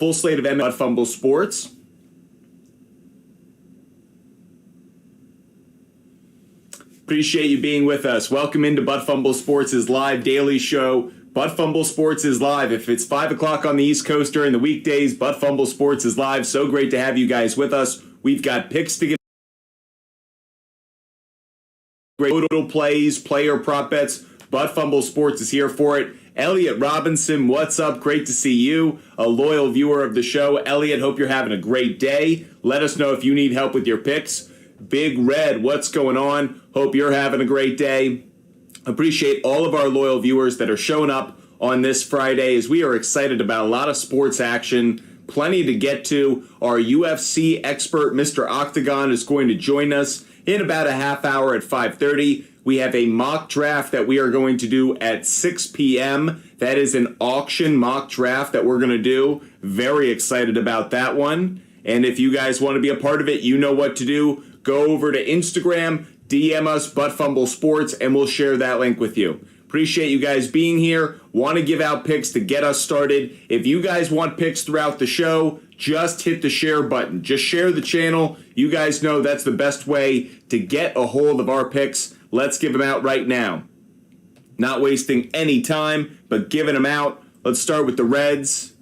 Full slate of MLB Fumble Sports. Appreciate you being with us. Welcome into Butt Fumble Sports' live daily show. Butt Fumble Sports is live. If it's 5 o'clock on the East Coast during the weekdays, Butt Fumble Sports is live. So great to have you guys with us. We've got picks to give. Great total plays, player prop bets. Butt Fumble Sports is here for it. Elliot Robinson, what's up? Great to see you, a loyal viewer of the show. Elliot, hope you're having a great day. Let us know if you need help with your picks. Big Red, what's going on? Hope you're having a great day. Appreciate all of our loyal viewers that are showing up on this Friday as we are excited about a lot of sports action. Plenty to get to. Our UFC expert, Mr. Octagon, is going to join us in about a half hour at 5:30. We have a mock draft that we are going to do at 6 p.m. That is an auction mock draft that we're going to do. Very excited about that one. And if you guys want to be a part of it, you know what to do. Go over to Instagram, DM us, Butt Fumble Sports, and we'll share that link with you. Appreciate you guys being here. Want to give out picks to get us started. If you guys want picks throughout the show, just hit the share button. Just share the channel. You guys know that's the best way to get a hold of our picks. Let's give them out right now. Not wasting any time, but giving them out. Let's start with the Reds.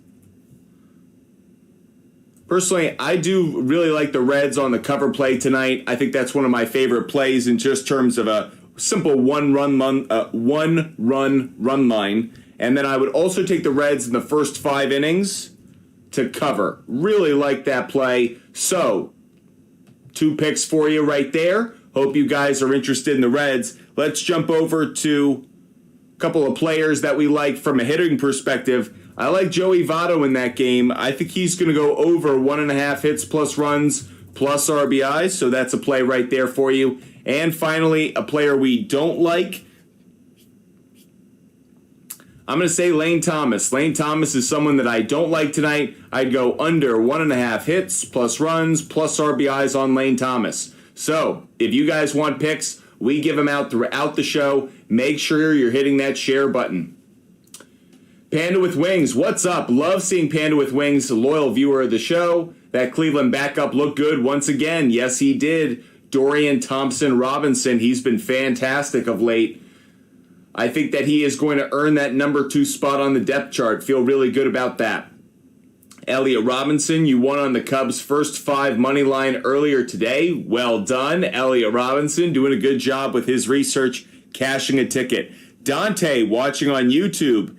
Personally, I do really like the Reds on the cover play tonight. I think that's one of my favorite plays in just terms of a simple one-run run line. And then I would also take the Reds in the first 5 innings to cover. Really like that play. So, 2 picks for you right there. Hope you guys are interested in the Reds. Let's jump over to a couple of players that we like from a hitting perspective. I like Joey Votto in that game. I think he's going to go over 1.5 hits plus runs plus RBIs, so that's a play right there for you. And finally, a player we don't like. I'm going to say Lane Thomas. Lane Thomas is someone that I don't like tonight. I'd go under 1.5 hits plus runs plus RBIs on Lane Thomas. So, if you guys want picks, we give them out throughout the show. Make sure you're hitting that share button. Panda with Wings, what's up? Love seeing Panda with Wings, a loyal viewer of the show. That Cleveland backup looked good once again. Yes, he did. Dorian Thompson-Robinson, he's been fantastic of late. I think that he is going to earn that number 2 spot on the depth chart. Feel really good about that. Elliot Robinson, you won on the Cubs' first 5 money line earlier today. Well done. Elliot Robinson doing a good job with his research, cashing a ticket. Dante, watching on YouTube.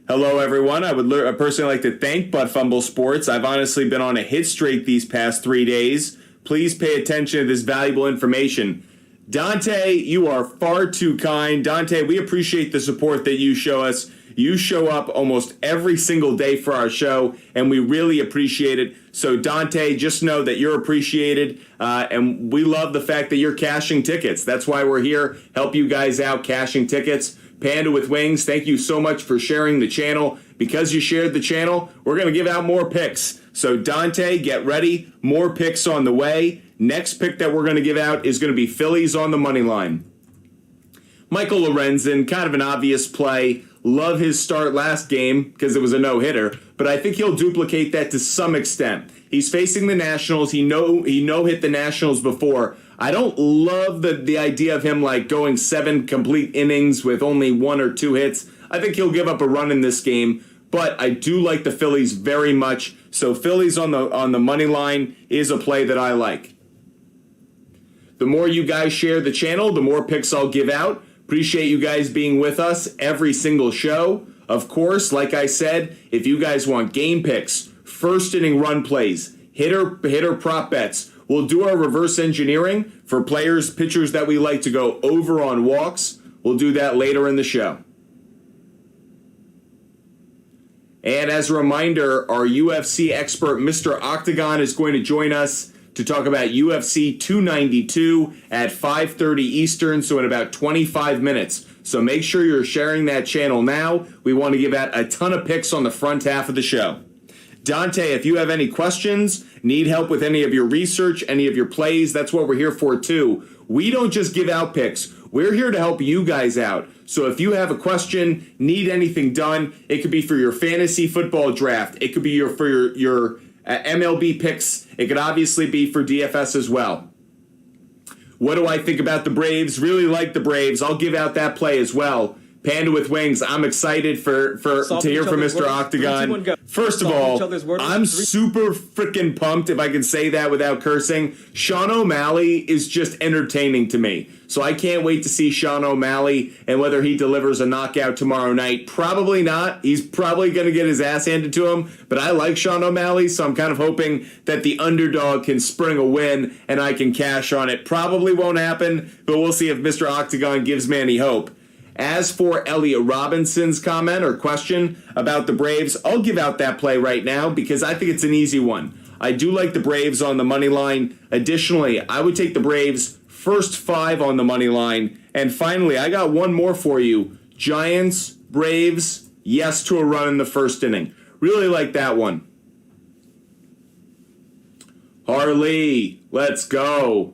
Hello, everyone. I would personally like to thank Butt Fumble Sports. I've honestly been on a hit streak these past 3 days. Please pay attention to this valuable information. Dante, you are far too kind. Dante, we appreciate the support that you show us. You show up almost every single day for our show, and we really appreciate it. So, Dante, just know that you're appreciated, and we love the fact that you're cashing tickets. That's why we're here, help you guys out cashing tickets. Panda with Wings, thank you so much for sharing the channel. Because you shared the channel, we're going to give out more picks. So Dante, get ready. More picks on the way. Next pick that we're going to give out is going to be Phillies on the money line. Michael Lorenzen, kind of an obvious play. Love his start last game because it was a no-hitter, but I think he'll duplicate that to some extent. He's facing the Nationals. He no-hit the Nationals before. I don't love the idea of him like going 7 complete innings with only 1 or 2 hits. I think he'll give up a run in this game, but I do like the Phillies very much. So Phillies on the money line is a play that I like. The more you guys share the channel, the more picks I'll give out. Appreciate you guys being with us every single show. Of course, like I said, if you guys want game picks, first inning run plays, hitter prop bets, we'll do our reverse engineering for pitchers that we like to go over on walks. We'll do that later in the show. And as a reminder, our UFC expert, Mr. Octagon, is going to join us to talk about UFC 292 at 5:30 Eastern, so in about 25 minutes. So make sure you're sharing that channel now. We want to give out a ton of picks on the front half of the show. Dante, if you have any questions, need help with any of your research, any of your plays, that's what we're here for too. We don't just give out picks. We're here to help you guys out. So if you have a question, need anything done, it could be for your fantasy football draft. It could be for your MLB picks. It could obviously be for DFS as well. What do I think about the Braves? Really like the Braves. I'll give out that play as well. Panda with Wings. I'm excited to hear from Mr. Octagon. First of all, I'm super freaking pumped, if I can say that without cursing. Sean O'Malley is just entertaining to me. So I can't wait to see Sean O'Malley and whether he delivers a knockout tomorrow night. Probably not. He's probably going to get his ass handed to him. But I like Sean O'Malley, so I'm kind of hoping that the underdog can spring a win and I can cash on it. Probably won't happen, but we'll see if Mr. Octagon gives me any hope. As for Elliot Robinson's comment or question about the Braves, I'll give out that play right now because I think it's an easy one. I do like the Braves on the money line. Additionally, I would take the Braves first 5 on the money line. And finally, I got one more for you. Giants, Braves, yes to a run in the first inning. Really like that one. Harley, let's go.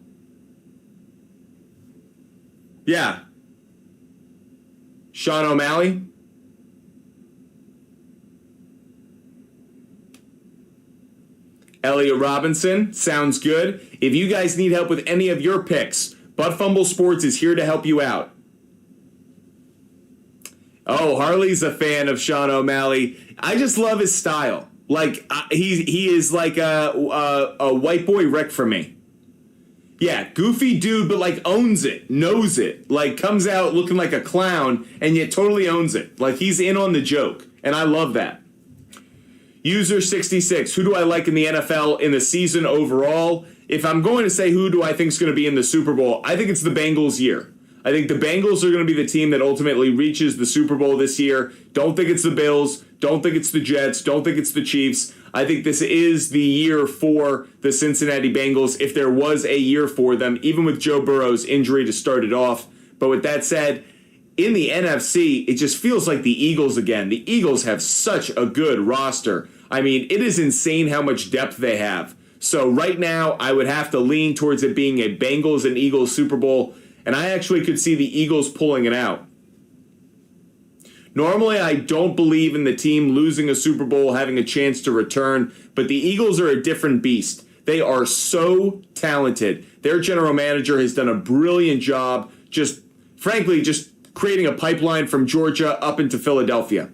Yeah. Sean O'Malley? Elliot Robinson? Sounds good. If you guys need help with any of your picks, But Fumble Sports is here to help you out. Oh, Harley's a fan of Sean O'Malley. I just love his style. Like, he is like a white boy Rick for me. Yeah, goofy dude, but like owns it, knows it, like comes out looking like a clown and yet totally owns it. Like he's in on the joke, and I love that. User 66, who do I like in the NFL in the season overall? If I'm going to say who do I think is going to be in the Super Bowl, I think it's the Bengals' year. I think the Bengals are going to be the team that ultimately reaches the Super Bowl this year. Don't think it's the Bills. Don't think it's the Jets. Don't think it's the Chiefs. I think this is the year for the Cincinnati Bengals, if there was a year for them, even with Joe Burrow's injury to start it off. But with that said, in the NFC, it just feels like the Eagles again. The Eagles have such a good roster. I mean, it is insane how much depth they have. So right now, I would have to lean towards it being a Bengals and Eagles Super Bowl, and I actually could see the Eagles pulling it out. Normally, I don't believe in the team losing a Super Bowl, having a chance to return, but the Eagles are a different beast. They are so talented. Their general manager has done a brilliant job, just creating a pipeline from Georgia up into Philadelphia.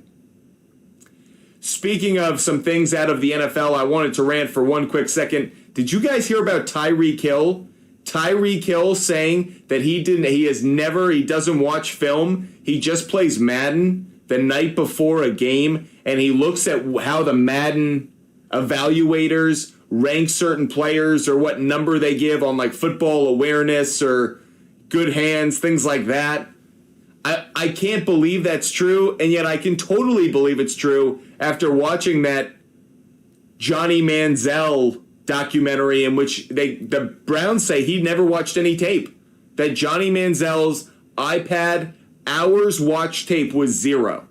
Speaking of some things out of the NFL, I wanted to rant for one quick second. Did you guys hear about Tyreek Hill? Tyreek Hill saying that he doesn't watch film. He just plays Madden the night before a game, and he looks at how the Madden evaluators rank certain players or what number they give on like football awareness or good hands, things like that. I can't believe that's true, and yet I can totally believe it's true after watching that Johnny Manziel documentary in which the Browns say he never watched any tape. That Johnny Manziel's iPad hours watch tape was 0.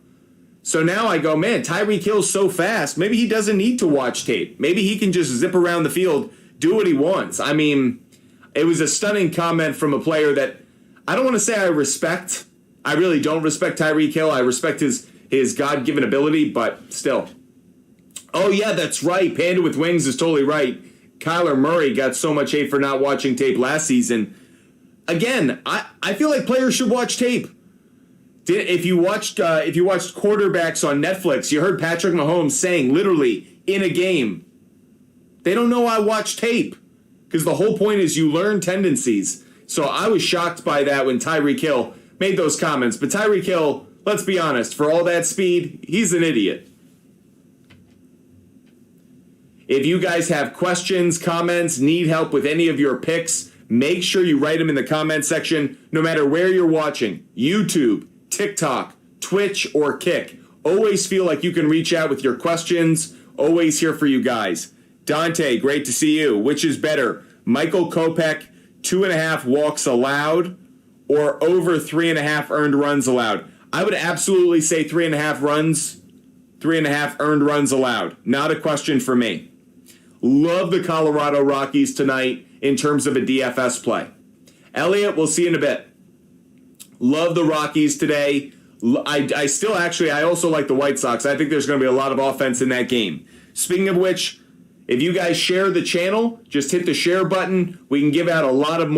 So now I go, man, Tyreek Hill's so fast. Maybe he doesn't need to watch tape. Maybe he can just zip around the field, do what he wants. I mean, it was a stunning comment from a player that I don't want to say I respect. I really don't respect Tyreek Hill. I respect his God-given ability, but still. Oh, yeah, that's right. Panda with Wings is totally right. Kyler Murray got so much hate for not watching tape last season. Again, I feel like players should watch tape. If you watched quarterbacks on Netflix, you heard Patrick Mahomes saying literally in a game, they don't know I watch tape because the whole point is you learn tendencies. So I was shocked by that when Tyreek Hill made those comments. But Tyreek Hill, let's be honest, for all that speed, he's an idiot. If you guys have questions, comments, need help with any of your picks, make sure you write them in the comment section, no matter where you're watching. YouTube, TikTok, Twitch, or Kick. Always feel like you can reach out with your questions. Always here for you guys. Dante, great to see you. Which is better, Michael Kopech, 2.5 walks allowed, or over 3.5 earned runs allowed? I would absolutely say 3.5 earned runs allowed. Not a question for me. Love the Colorado Rockies tonight in terms of a DFS play. Elliot, we'll see you in a bit. Love the Rockies today. I also like the White Sox. I think there's going to be a lot of offense in that game. Speaking of which, if you guys share the channel, just hit the share button. We can give out a lot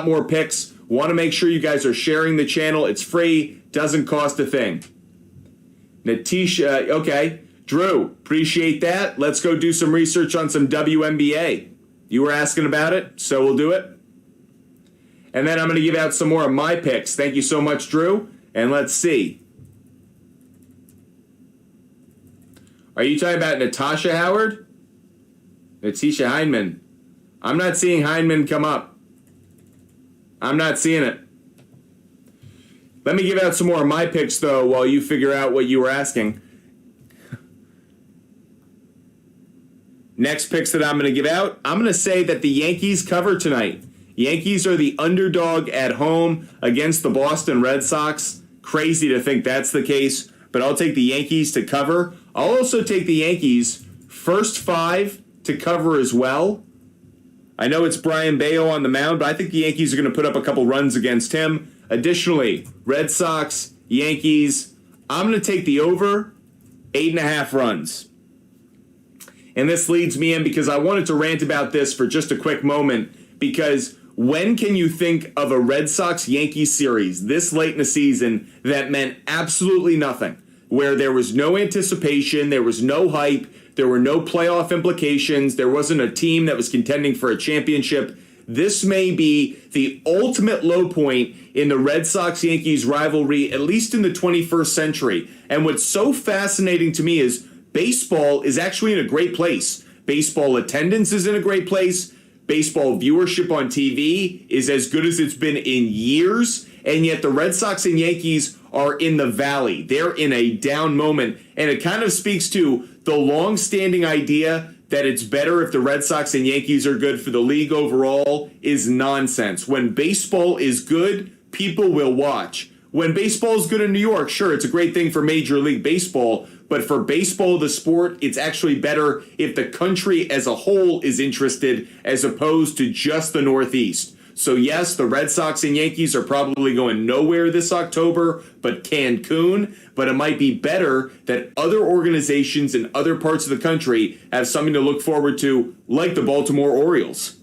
more picks. Want to make sure you guys are sharing the channel. It's free, doesn't cost a thing. Natisha, okay. Drew, appreciate that. Let's go do some research on some WNBA. You were asking about it, so we'll do it. And then I'm going to give out some more of my picks. Thank you so much, Drew. And let's see. Are you talking about Natasha Howard? Natisha Hindman. I'm not seeing Hindman come up. I'm not seeing it. Let me give out some more of my picks, though, while you figure out what you were asking. Next picks that I'm going to give out, I'm going to say that the Yankees cover tonight. Yankees are the underdog at home against the Boston Red Sox. Crazy to think that's the case, but I'll take the Yankees to cover. I'll also take the Yankees first 5 to cover as well. I know it's Brian Bayo on the mound, but I think the Yankees are going to put up a couple runs against him. Additionally, Red Sox, Yankees, I'm going to take the over 8.5 runs. And this leads me in because I wanted to rant about this for just a quick moment, because when can you think of a Red Sox-Yankees series this late in the season that meant absolutely nothing, where there was no anticipation, there was no hype, there were no playoff implications, there wasn't a team that was contending for a championship? This may be the ultimate low point in the Red Sox-Yankees rivalry, at least in the 21st century. And what's so fascinating to me is baseball is actually in a great place. Baseball attendance is in a great place. Baseball viewership on TV is as good as it's been in years. And yet the Red Sox and Yankees are in the valley. They're in a down moment. And it kind of speaks to the long-standing idea that it's better if the Red Sox and Yankees are good for the league overall is nonsense. When baseball is good, people will watch. When baseball is good in New York, sure, it's a great thing for Major League Baseball, but for baseball, the sport, it's actually better if the country as a whole is interested as opposed to just the Northeast. So yes, the Red Sox and Yankees are probably going nowhere this October, but Cancun. But it might be better that other organizations in other parts of the country have something to look forward to, like the Baltimore Orioles.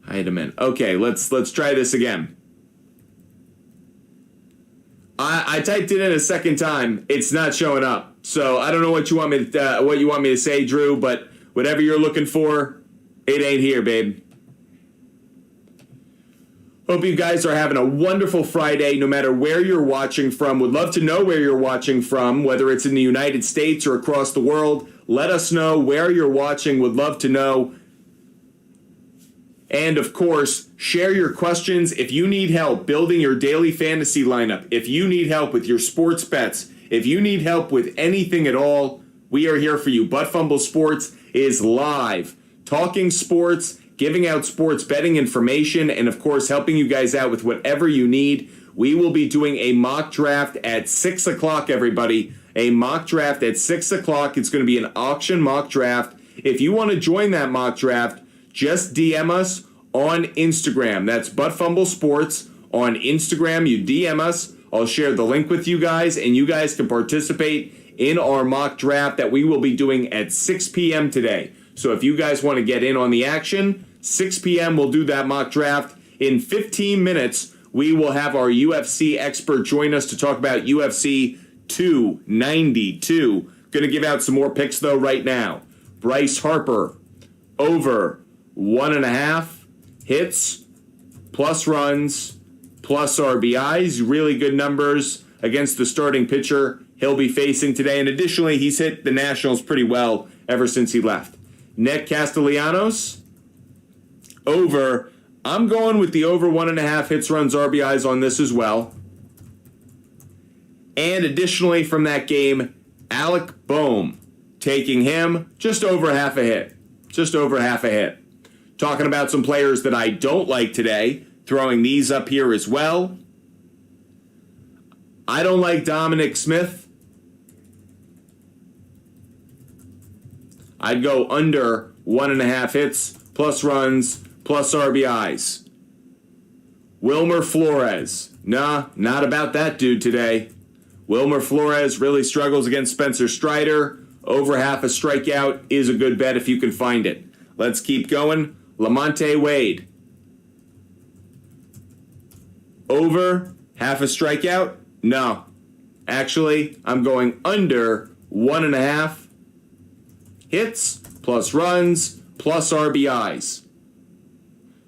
Wait a minute. Okay, let's try this again. I typed it in a second time. It's not showing up. So I don't know what you want me to say, Drew, but whatever you're looking for, it ain't here, babe. Hope you guys are having a wonderful Friday, no matter where you're watching from. Would love to know where you're watching from, whether it's in the United States or across the world. Let us know where you're watching. Would love to know. And, of course, share your questions. If you need help building your daily fantasy lineup, if you need help with your sports bets, if you need help with anything at all, we are here for you. But Fumble Sports is live, talking sports, giving out sports betting information, and, of course, helping you guys out with whatever you need. We will be doing a mock draft at 6 o'clock, everybody. A mock draft at 6 o'clock. It's going to be an auction mock draft. If you want to join that mock draft, just DM us on Instagram. That's ButtFumble Sports on Instagram. You DM us. I'll share the link with you guys, and you guys can participate in our mock draft that we will be doing at 6 p.m. today. So if you guys want to get in on the action, 6 p.m. we'll do that mock draft. In 15 minutes, we will have our UFC expert join us to talk about UFC 292. Going to give out some more picks, though, right now. Bryce Harper, over 1.5 hits, plus runs, plus RBIs. Really good numbers against the starting pitcher he'll be facing today. And additionally, he's hit the Nationals pretty well ever since he left. Nick Castellanos, over. I'm going with the over 1.5 hits, runs, RBIs on this as well. And additionally from that game, Alec Boehm, taking him just over half a hit. Just over half a hit. Talking about some players that I don't like today, throwing these up here as well. I don't like Dominic Smith. I'd go under 1.5 hits, plus runs, plus RBIs. Wilmer Flores. Nah, not about that dude today. Wilmer Flores really struggles against Spencer Strider. Over half a strikeout is a good bet if you can find it. Let's keep going. Lamonte Wade. Over half a strikeout? No. Actually, I'm going under 1.5 hits, plus runs, plus RBIs.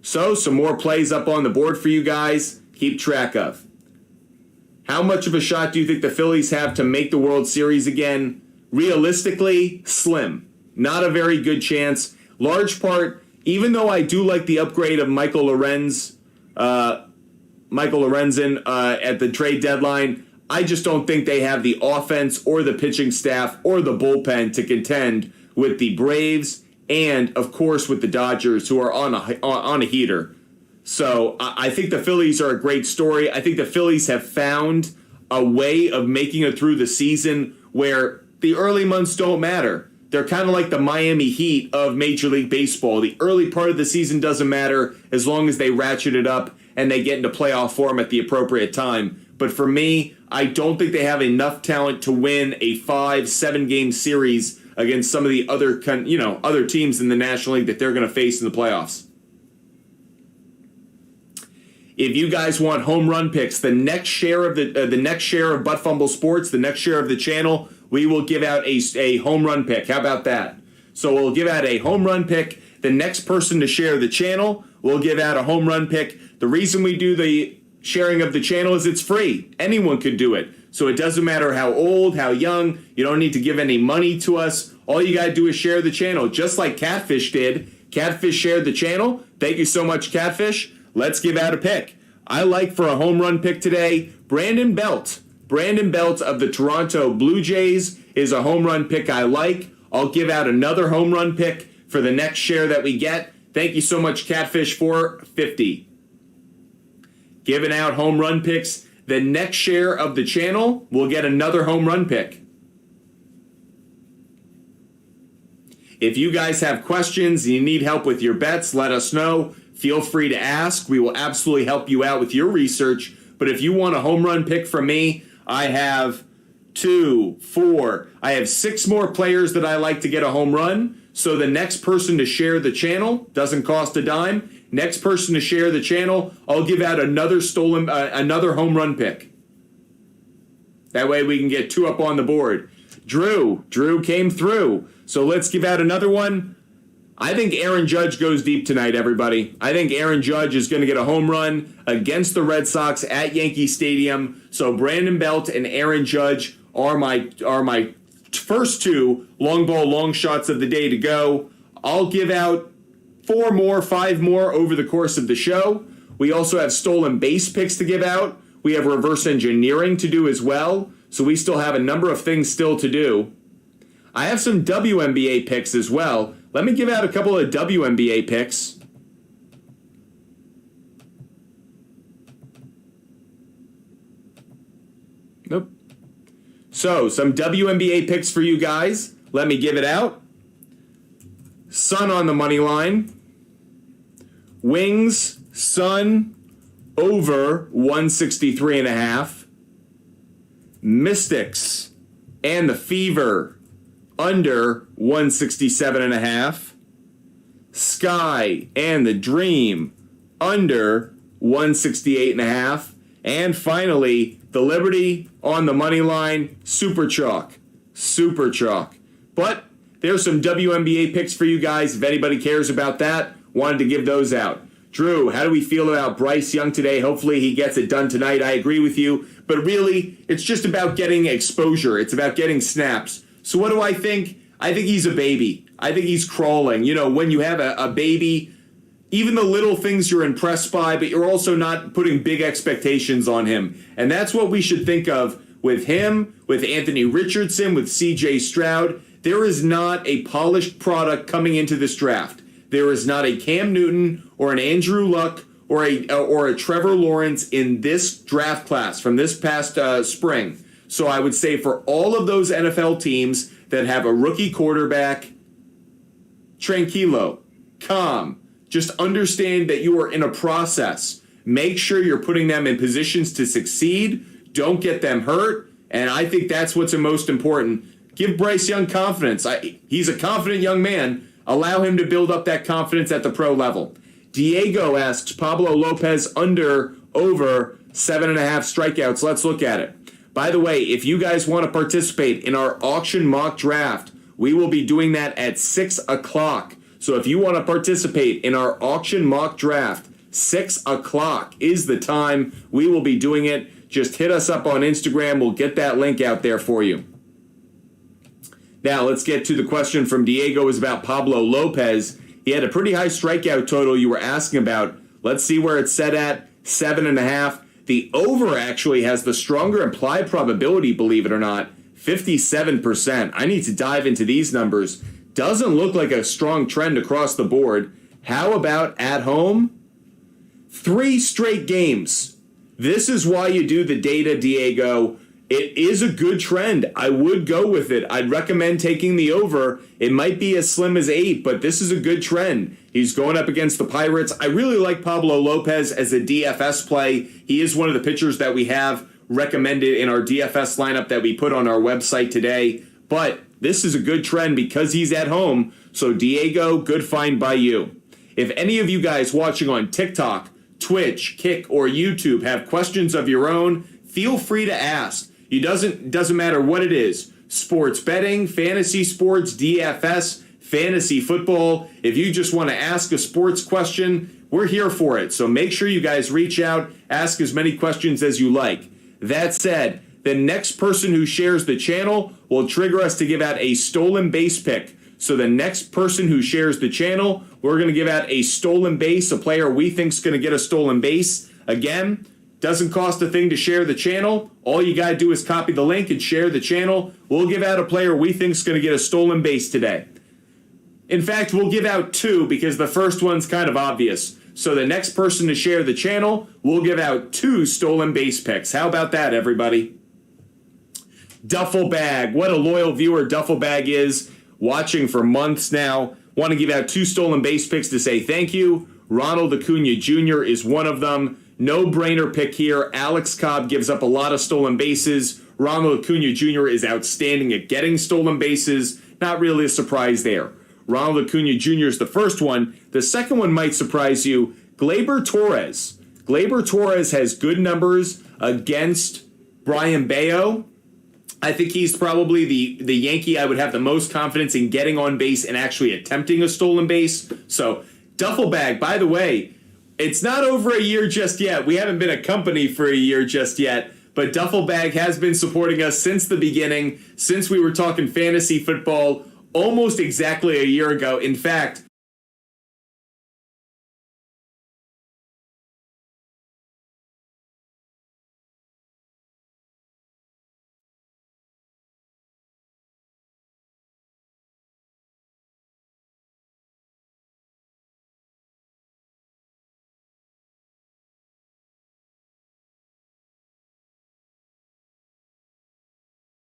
So, some more plays up on the board for you guys. Keep track of. How much of a shot do you think the Phillies have to make the World Series again? Realistically, slim. Not a very good chance. Large part, even though I do like the upgrade of Michael Lorenzen at the trade deadline, I just don't think they have the offense or the pitching staff or the bullpen to contend with the Braves and, of course, with the Dodgers, who are on a heater. So I think the Phillies are a great story. I think the Phillies have found a way of making it through the season where the early months don't matter. They're kind of like the Miami Heat of Major League Baseball. The early part of the season doesn't matter as long as they ratchet it up and they get into playoff form at the appropriate time. But for me, I don't think they have enough talent to win a 5-7 game series against some of the other teams in the National League that they're going to face in the playoffs. If you guys want home run picks, the next share of Butt Fumble Sports, the next share of the channel, we will give out a home run pick. How about that? So we'll give out a home run pick. The next person to share the channel will give out a home run pick. The reason we do the sharing of the channel is it's free. Anyone could do it. So it doesn't matter how old, how young. You don't need to give any money to us. All you got to do is share the channel, just like Catfish did. Catfish shared the channel. Thank you so much, Catfish. Let's give out a pick. I like for a home run pick today, Brandon Belt. Brandon Belt of the Toronto Blue Jays is a home run pick I like. I'll give out another home run pick for the next share that we get. Thank you so much, Catfish, for 50. Giving out home run picks. The next share of the channel will get another home run pick. If you guys have questions and you need help with your bets, let us know. Feel free to ask. We will absolutely help you out with your research. But if you want a home run pick from me, I have 2, 4. I have 6 more players that I like to get a home run. So the next person to share the channel doesn't cost a dime. Next person to share the channel, I'll give out another home run pick. That way we can get 2 up on the board. Drew came through. So let's give out another one. I think Aaron Judge goes deep tonight, everybody. I think Aaron Judge is going to get a home run against the Red Sox at Yankee Stadium. So Brandon Belt and Aaron Judge are my first 2 long ball long shots of the day to go. I'll give out 4 more, 5 more over the course of the show. We also have stolen base picks to give out. We have reverse engineering to do as well. So we still have a number of things still to do. I have some WNBA picks as well. Let me give out a couple of WNBA picks. Nope. So, some WNBA picks for you guys. Let me give it out. Sun on the money line. Wings, Sun, over 163.5. Mystics and the Fever, under 167.5. Sky and the Dream, under 168.5. And finally, the Liberty on the money line, Super Chalk. Super Chalk. But there's some WNBA picks for you guys. If anybody cares about that, wanted to give those out. Drew, how do we feel about Bryce Young today? Hopefully he gets it done tonight. I agree with you. But really, it's just about getting exposure. It's about getting snaps. So what do I think? I think he's a baby. I think he's crawling. You know, when you have a baby, even the little things you're impressed by, but you're also not putting big expectations on him. And that's what we should think of with him, with Anthony Richardson, with C.J. Stroud. There is not a polished product coming into this draft. There is not a Cam Newton or an Andrew Luck or a Trevor Lawrence in this draft class from this past spring. So I would say for all of those NFL teams that have a rookie quarterback, tranquilo, calm. Just understand that you are in a process. Make sure you're putting them in positions to succeed. Don't get them hurt. And I think that's what's most important. Give Bryce Young confidence. He's a confident young man. Allow him to build up that confidence at the pro level. Diego asks, Pablo Lopez under, over 7.5 strikeouts. Let's look at it. By the way, if you guys want to participate in our auction mock draft, we will be doing that at 6 o'clock. So if you want to participate in our auction mock draft, 6 o'clock is the time we will be doing it. Just hit us up on Instagram. We'll get that link out there for you. Now, let's get to the question from Diego is about Pablo Lopez. He had a pretty high strikeout total you were asking about. Let's see where it's set at, 7.5. The over actually has the stronger implied probability, believe it or not, 57%. I need to dive into these numbers. Doesn't look like a strong trend across the board. How about at home? 3 straight games. This is why you do the data, Diego. It is a good trend. I would go with it. I'd recommend taking the over. It might be as slim as 8, but this is a good trend. He's going up against the Pirates. I really like Pablo Lopez as a DFS play. He is one of the pitchers that we have recommended in our DFS lineup that we put on our website today. But this is a good trend because he's at home. So Diego, good find by you. If any of you guys watching on TikTok, Twitch, Kick, or YouTube have questions of your own, feel free to ask. It doesn't matter what it is. Sports betting, fantasy sports, DFS, fantasy football. If you just want to ask a sports question, we're here for it. So make sure you guys reach out, ask as many questions as you like. That said, the next person who shares the channel will trigger us to give out a stolen base pick. So the next person who shares the channel, we're going to give out a stolen base, a player we think is going to get a stolen base. Again, doesn't cost a thing to share the channel. All you got to do is copy the link and share the channel. We'll give out a player we think is going to get a stolen base today. In fact, we'll give out 2 because the first one's kind of obvious. So the next person to share the channel, we'll give out 2 stolen base picks. How about that, everybody? Duffel Bag. What a loyal viewer Duffel Bag is. Watching for months now. Want to give out 2 stolen base picks to say thank you. Ronald Acuna Jr. is one of them. No-brainer pick here. Alex Cobb gives up a lot of stolen bases. Ronald Acuna Jr. is outstanding at getting stolen bases. Not really a surprise there. Ronald Acuna Jr. is the first one. The second one might surprise you. Gleyber Torres. Gleyber Torres has good numbers against Brian Bayo. I think he's probably the Yankee I would have the most confidence in getting on base and actually attempting a stolen base. So, Duffel Bag, by the way, it's not over a year just yet. We haven't been a company for a year just yet. But Duffel Bag has been supporting us since the beginning, since we were talking fantasy football almost exactly a year ago. In fact,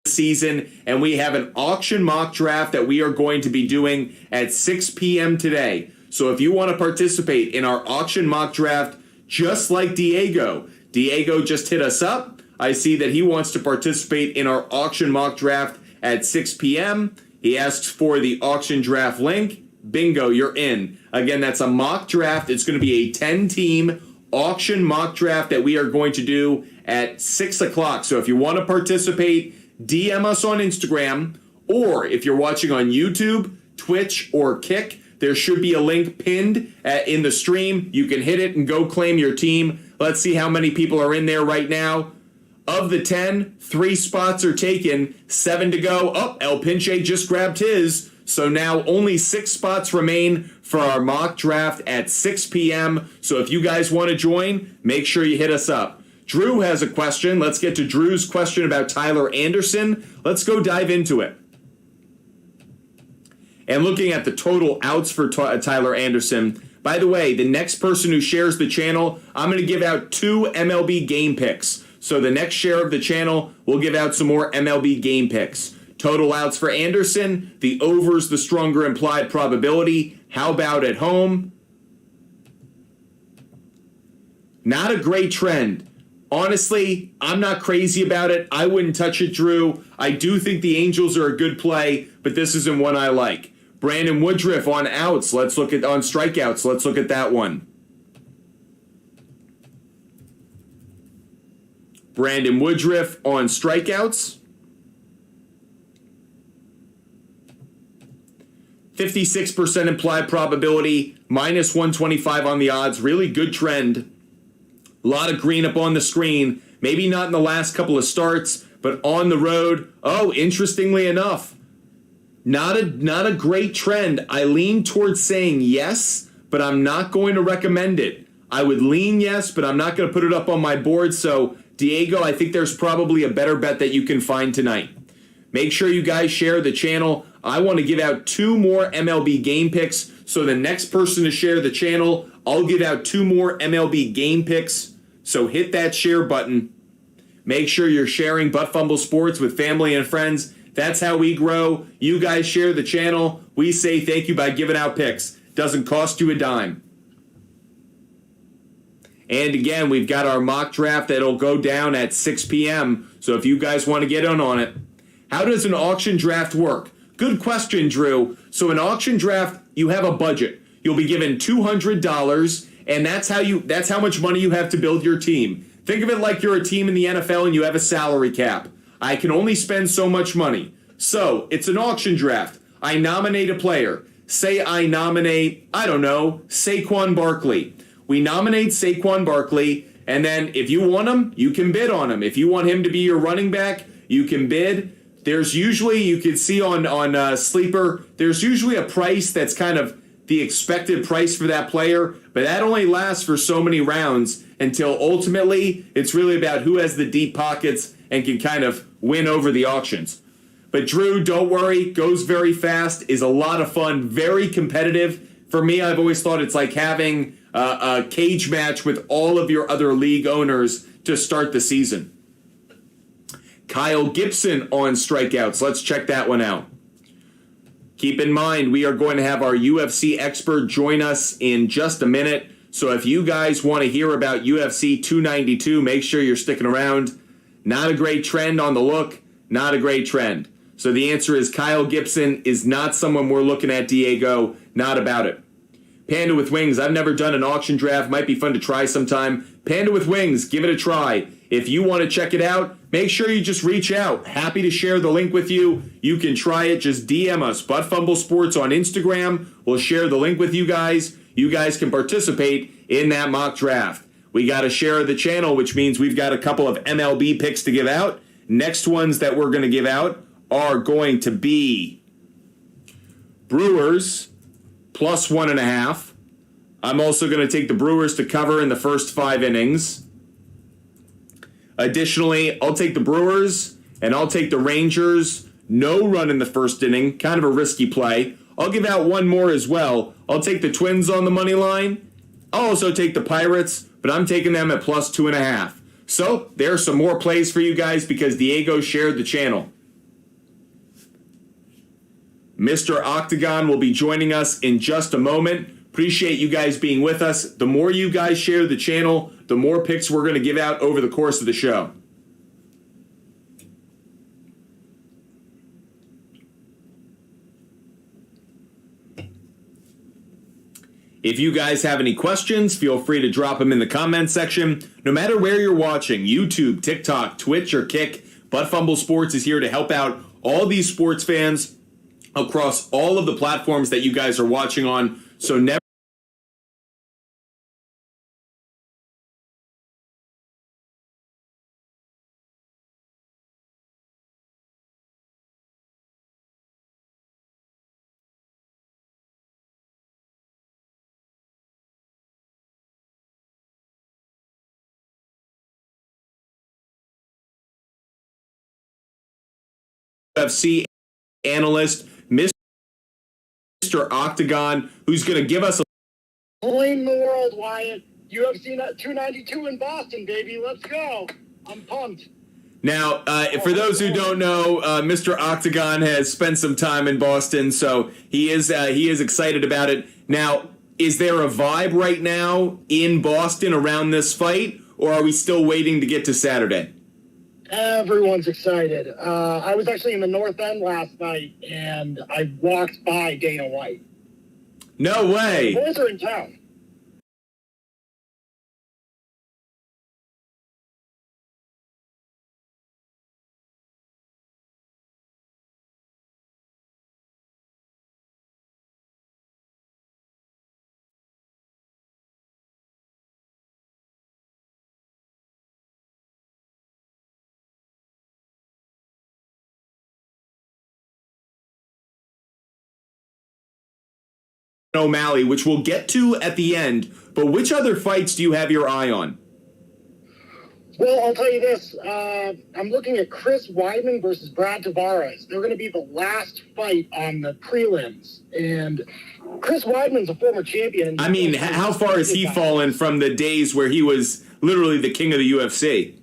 season, and we have an auction mock draft that we are going to be doing at 6 p.m. today. So if you want to participate in our auction mock draft, just like Diego just hit us up. I see that he wants to participate in our auction mock draft at 6 p.m. He asks for the auction draft link. Bingo, you're in. Again, that's a mock draft. It's going to be a 10-team auction mock draft that we are going to do at 6 o'clock. So if you want to participate, DM us on Instagram, or if you're watching on YouTube, Twitch, or Kick, there should be a link pinned in the stream. You can hit it and go claim your team. Let's see how many people are in there right now. Of the 10, 3 spots are taken, 7 to go. Oh, El Pinche just grabbed his. So now only 6 spots remain for our mock draft at 6 p.m. So if you guys want to join, make sure you hit us up. Drew has a question. Let's get to Drew's question about Tyler Anderson. Let's go dive into it. And looking at the total outs for Tyler Anderson, by the way, the next person who shares the channel, I'm going to give out 2 MLB game picks. So the next share of the channel, we'll give out some more MLB game picks. Total outs for Anderson, the over's the stronger implied probability. How about at home? Not a great trend. Honestly, I'm not crazy about it. I wouldn't touch it, Drew. I do think the Angels are a good play, but this isn't one I like. Brandon Woodruff on outs. On strikeouts. Let's look at that one. Brandon Woodruff on strikeouts. 56% implied probability, minus 125 on the odds. Really good trend. A lot of green up on the screen. Maybe not in the last couple of starts, but on the road. Oh, interestingly enough, not a great trend. I lean towards saying yes, but I'm not going to recommend it. I would lean yes, but I'm not going to put it up on my board. So, Diego, I think there's probably a better bet that you can find tonight. Make sure you guys share the channel. I want to give out 2 more MLB game picks. So the next person to share the channel, I'll give out 2 more MLB game picks. So hit that share button. Make sure you're sharing Butt Fumble Sports with family and friends. That's how we grow. You guys share the channel. We say thank you by giving out picks. Doesn't cost you a dime. And again, we've got our mock draft that'll go down at 6 p.m. So if you guys want to get in on it. How does an auction draft work? Good question, Drew. So an auction draft, you have a budget. You'll be given $200, and that's how much money you have to build your team. Think of it like you're a team in the NFL and you have a salary cap. I can only spend so much money. So it's an auction draft. I nominate a player. Say I nominate, Saquon Barkley. We nominate Saquon Barkley, and then if you want him, you can bid on him. If you want him to be your running back, you can bid. There's usually, you can see on Sleeper, there's usually a price that's kind of the expected price for that player, but that only lasts for so many rounds until ultimately it's really about who has the deep pockets and can kind of win over the auctions. But Drew, don't worry, goes very fast, is a lot of fun, very competitive. For me, I've always thought it's like having a cage match with all of your other league owners to start the season. Kyle Gibson on strikeouts. Let's check that one out. Keep in mind, we are going to have our UFC expert join us in just a minute. So if you guys want to hear about UFC 292, make sure you're sticking around. Not a great trend on the look. Not a great trend. So the answer is Kyle Gibson is not someone we're looking at, Diego. Not about it. Panda with Wings. I've never done an auction draft. Might be fun to try sometime. Panda with Wings. Give it a try. If you want to check it out, make sure you just reach out. Happy to share the link with you. You can try it. Just DM us. Butt Fumble Sports on Instagram. We'll share the link with you guys. You guys can participate in that mock draft. We got to share the channel, which means we've got a couple of MLB picks to give out. Next ones that we're going to give out are going to be Brewers plus 1.5. I'm also going to take the Brewers to cover in the first 5 innings. Additionally, I'll take the Brewers and I'll take the Rangers. No run in the first inning. Kind of a risky play. I'll give out one more as well. I'll take the Twins on the money line. I'll also take the Pirates, but I'm taking them at plus 2.5. So there's some more plays for you guys because Diego shared the channel. Mr. Octagon will be joining us in just a moment. Appreciate you guys being with us. The more you guys share the channel, the more picks we're going to give out over the course of the show. If you guys have any questions, feel free to drop them in the comment section. No matter where you're watching, YouTube, TikTok, Twitch, or Kick, Butt Fumble Sports is here to help out all these sports fans across all of the platforms that you guys are watching on. So never UFC analyst, Mr. Octagon, who's going to give us a Blame the world, Wyatt. UFC 292 in Boston, baby. Let's go. I'm pumped. Now, for those who don't know, Mr. Octagon has spent some time in Boston, so he is excited about it. Now, is there a vibe right now in Boston around this fight, or are we still waiting to get to Saturday? Everyone's excited. I was actually in the North End last night, and I walked by Dana White. No way. The boys are in town. O'Malley, which we'll get to at the end, but which other fights do you have your eye on? Well, I'll tell you this. I'm looking at Chris Weidman versus Brad Tavares. They're going to be the last fight on the prelims. And Chris Weidman's a former champion. I mean, how far has he fallen from the days where he was literally the king of the UFC?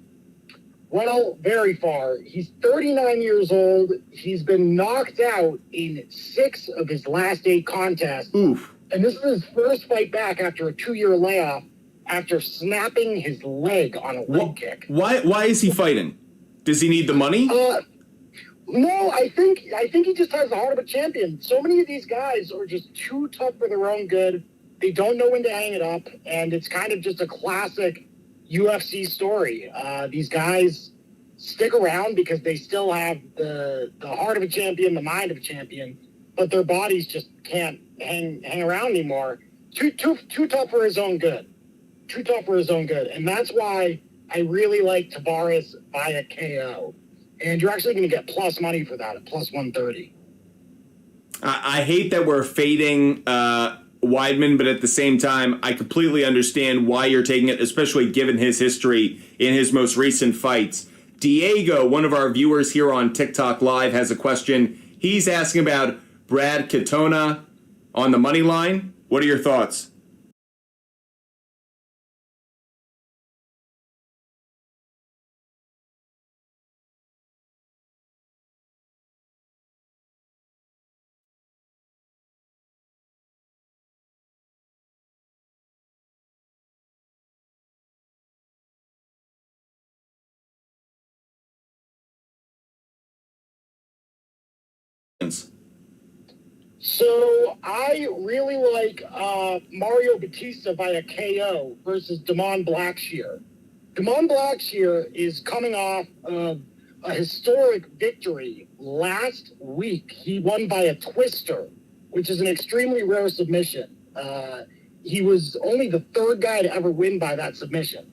Well, very far. He's 39 years old. He's been knocked out in 6 of his last 8 contests. Oof. And this is his first fight back after a 2-year layoff after snapping his leg on a leg kick. Why is he fighting? Does he need the money? No, I think he just has the heart of a champion. So many of these guys are just too tough for their own good. They don't know when to hang it up, and it's kind of just a classic UFC story. These guys stick around because they still have the heart of a champion, the mind of a champion, but their bodies just can't hang around anymore. Too tough for his own good. Too tough for his own good. And that's why I really like Tavares via KO. And you're actually going to get plus money for that at plus 130. I hate that we're fading Weidman, but at the same time, I completely understand why you're taking it, especially given his history in his most recent fights. Diego, one of our viewers here on TikTok Live, has a question. He's asking about Brad Katona on the money line. What are your thoughts? So I really like Mario Batista via KO versus Damon Blackshear. Damon Blackshear is coming off of a historic victory last week. He won by a twister, which is an extremely rare submission. He was only the 3rd guy to ever win by that submission.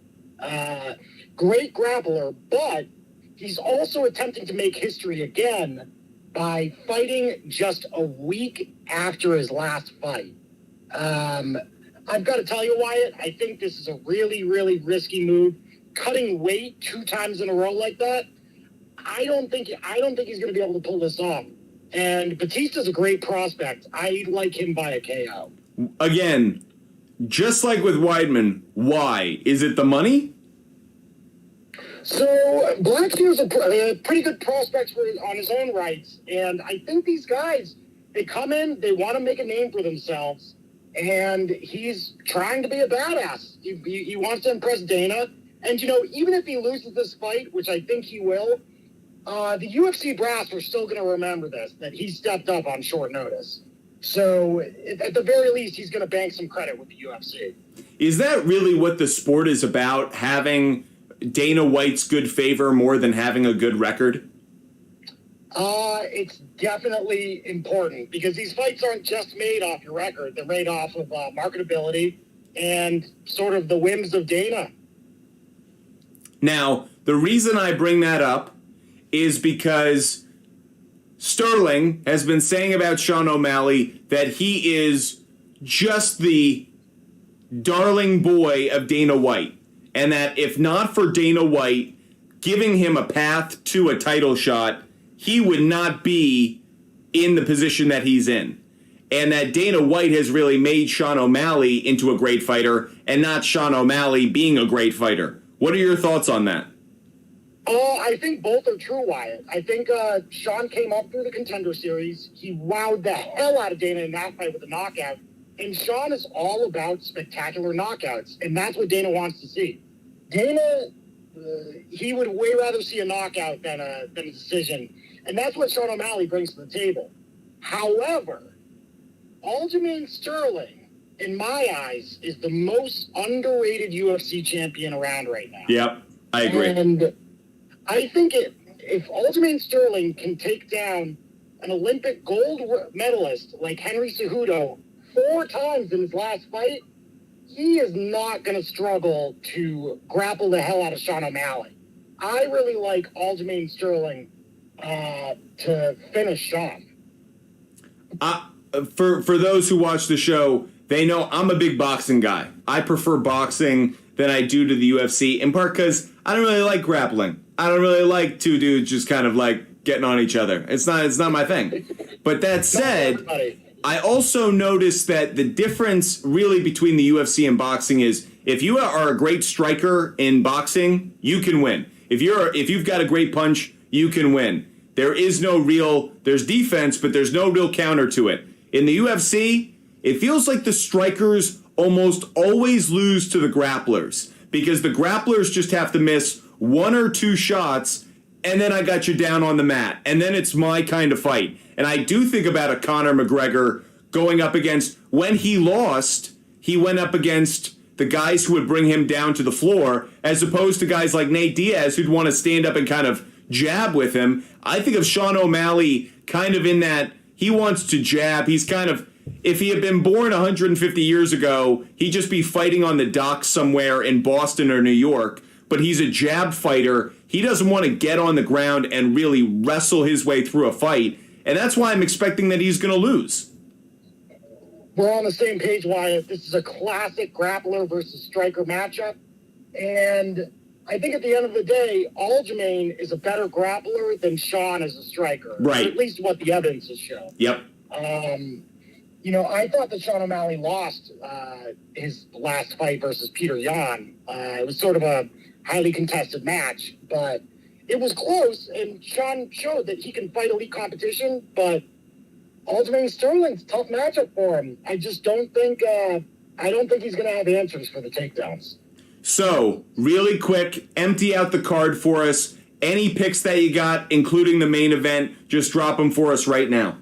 Great grappler, but he's also attempting to make history again by fighting just a week after his last fight. I've got to tell you, Wyatt, I think this is a really, really risky move. Cutting weight 2 times in a row like that, I don't think he's going to be able to pull this off. And Batista's a great prospect. I like him by a KO. Again, just like with Weidman, why? Is it the money? So Blackshear's a pretty good prospect on his own rights, and I think these guys, they come in, they want to make a name for themselves, and he's trying to be a badass. He wants to impress Dana, and even if he loses this fight, which I think he will, the UFC brass are still going to remember this, that he stepped up on short notice. So at the very least, he's going to bank some credit with the UFC. Is that really what the sport is about, having Dana White's good favor more than having a good record? It's definitely important because these fights aren't just made off your record. They're made off of marketability and sort of the whims of Dana. Now, the reason I bring that up is because Sterling has been saying about Sean O'Malley that he is just the darling boy of Dana White. And that if not for Dana White giving him a path to a title shot, he would not be in the position that he's in. And that Dana White has really made Sean O'Malley into a great fighter and not Sean O'Malley being a great fighter. What are your thoughts on that? I think both are true, Wyatt. I think Sean came up through the Contender Series. He wowed the hell out of Dana in that fight with a knockout. And Sean is all about spectacular knockouts, and that's what Dana wants to see. Dana, he would way rather see a knockout than a decision, and that's what Sean O'Malley brings to the table. However, Aljamain Sterling, in my eyes, is the most underrated UFC champion around right now. Yep, I agree. And I think if Aljamain Sterling can take down an Olympic gold medalist like Henry Cejudo 4 times in his last fight, he is not going to struggle to grapple the hell out of Sean O'Malley. I really like Aljamain Sterling to finish Sean. For those who watch the show, they know I'm a big boxing guy. I prefer boxing than I do to the UFC, in part because I don't really like grappling. I don't really like two dudes just kind of like getting on each other. It's not my thing. But that said, I also noticed that the difference really between the UFC and boxing is if you are a great striker in boxing, you can win. If you've got a great punch, you can win. There's defense, but there's no real counter to it. In the UFC, it feels like the strikers almost always lose to the grapplers because the grapplers just have to miss 1 or 2 shots and then I got you down on the mat. And then it's my kind of fight. And I do think about a Conor McGregor going up against, when he lost, he went up against the guys who would bring him down to the floor, as opposed to guys like Nate Diaz who'd want to stand up and kind of jab with him. I think of Sean O'Malley kind of in that he wants to jab. He's kind of, if he had been born 150 years ago, he'd just be fighting on the docks somewhere in Boston or New York. But he's a jab fighter. He doesn't want to get on the ground and really wrestle his way through a fight. And that's why I'm expecting that he's going to lose. We're on the same page, Wyatt. This is a classic grappler versus striker matchup. And I think at the end of the day, Aljamain is a better grappler than Sean is a striker. Right. Or at least what the evidence has shown. Yep. I thought that Sean O'Malley lost his last fight versus Peter Yan. It was sort of a highly contested match, but it was close, and Sean showed that he can fight elite competition, but Aljamain Sterling's a tough matchup for him. I just don't think he's going to have answers for the takedowns. So, really quick, empty out the card for us. Any picks that you got, including the main event, just drop them for us right now.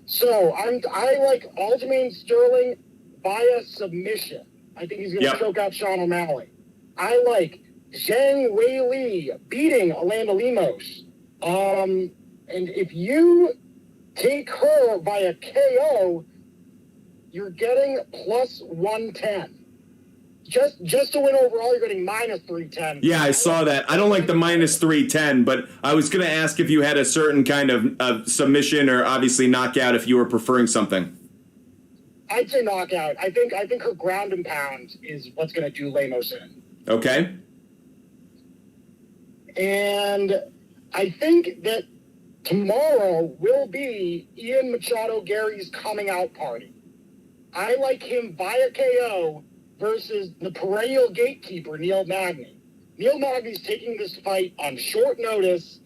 So, I like Aljamain Sterling via submission. I think he's going to choke out Sean O'Malley. I like Zhang Weili beating Alanda Lemos. And if you take her via KO, you're getting plus 110. Just to win overall, you're getting minus 310. Yeah, I saw that. I don't like the minus 310, but I was going to ask if you had a certain kind of submission or obviously knockout if you were preferring something. I'd say knockout. I think her ground and pound is what's going to do Lemos in. Okay. And I think that tomorrow will be Ian Machado Gary's coming out party. I like him via KO versus the perennial gatekeeper, Neil Magny. Neil Magny's taking this fight on short notice,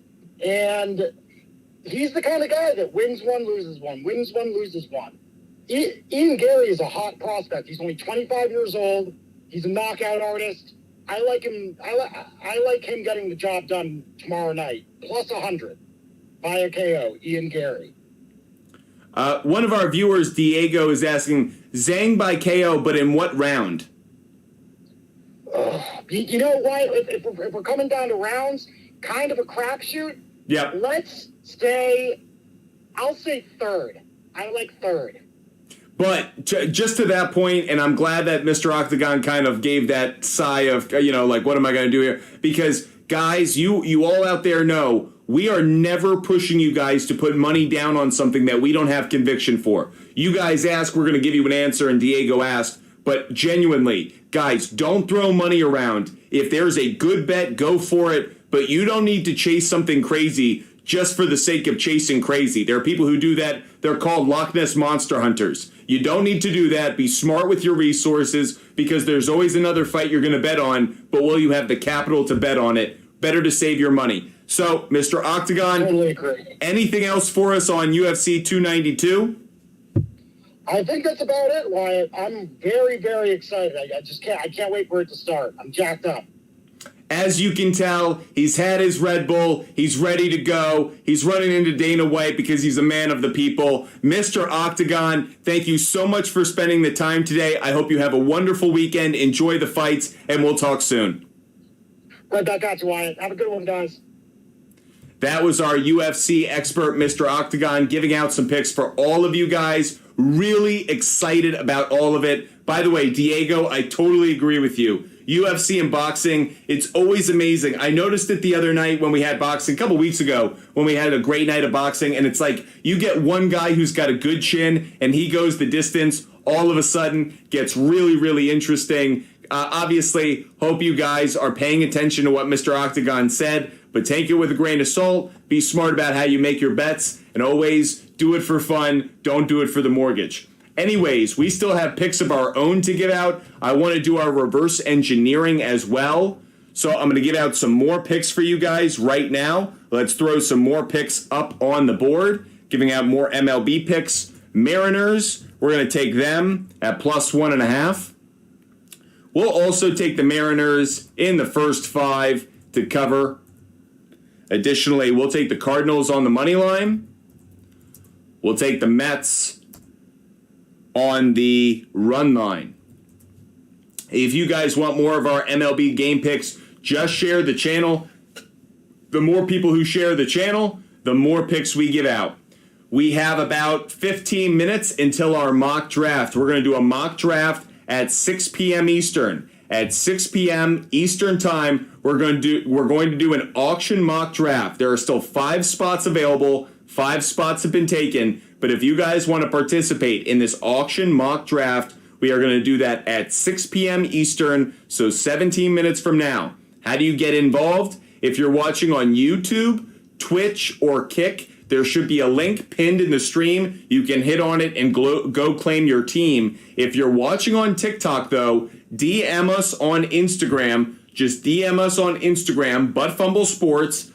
and he's the kind of guy that wins one, loses one, wins one, loses one. Ian Gary is a hot prospect. He's only 25 years old. He's a knockout artist. I like him. I like him getting the job done tomorrow night. Plus 100 via KO, Ian Gary. One of our viewers, Diego, is asking, Zhang by KO, but in what round? You know what? If we're coming down to rounds, kind of a crapshoot. Yeah. I'll say third. I like third. But just to that point, and I'm glad that Mr. Octagon kind of gave that sigh of, like, what am I going to do here? Because, guys, you all out there know, we are never pushing you guys to put money down on something that we don't have conviction for. You guys ask, we're going to give you an answer, and Diego asked. But genuinely, guys, don't throw money around. If there's a good bet, go for it. But you don't need to chase something crazy just for the sake of chasing crazy. There are people who do that. They're called Loch Ness Monster Hunters. You don't need to do that. Be smart with your resources because there's always another fight you're going to bet on, but will you have the capital to bet on it? Better to save your money. So, Mr. Octagon, totally agree. Anything else for us on UFC 292? I think that's about it, Wyatt. I'm very, very excited. I can't wait for it to start. I'm jacked up. As you can tell, he's had his Red Bull. He's ready to go. He's running into Dana White because he's a man of the people. Mr. Octagon, thank you so much for spending the time today. I hope you have a wonderful weekend. Enjoy the fights, and we'll talk soon. Right back at you, Wyatt. Have a good one, guys. That was our UFC expert, Mr. Octagon, giving out some picks for all of you guys. Really excited about all of it. By the way, Diego, I totally agree with you. UFC and boxing, it's always amazing. I noticed it the other night when we had boxing, a couple weeks ago, when we had a great night of boxing, and it's like you get one guy who's got a good chin, and he goes the distance, all of a sudden gets really, really interesting. Obviously, hope you guys are paying attention to what Mr. Octagon said, but take it with a grain of salt. Be smart about how you make your bets, and always do it for fun. Don't do it for the mortgage. Anyways, we still have picks of our own to give out. I want to do our reverse engineering as well. So I'm going to give out some more picks for you guys right now. Let's throw some more picks up on the board. Giving out more MLB picks. Mariners, we're going to take them at +1.5. We'll also take the Mariners in the first 5 to cover. Additionally, we'll take the Cardinals on the money line. We'll take the Mets on the run line. If you guys want more of our MLB game picks, just share the channel. The more people who share the channel, the more picks we give out. We have about 15 minutes until our mock draft. We're going to do a mock draft at 6 p.m. Eastern. At 6 p.m. Eastern time, we're going to do an auction mock draft. There are still 5 spots available. 5 spots have been taken. But if you guys want to participate in this auction mock draft, we are going to do that at 6 p.m. Eastern, so 17 minutes from now. How do you get involved? If you're watching on YouTube, Twitch, or Kick, there should be a link pinned in the stream. You can hit on it and go claim your team. If you're watching on TikTok, though, DM us on Instagram. Just DM us on Instagram, Fumble Sports.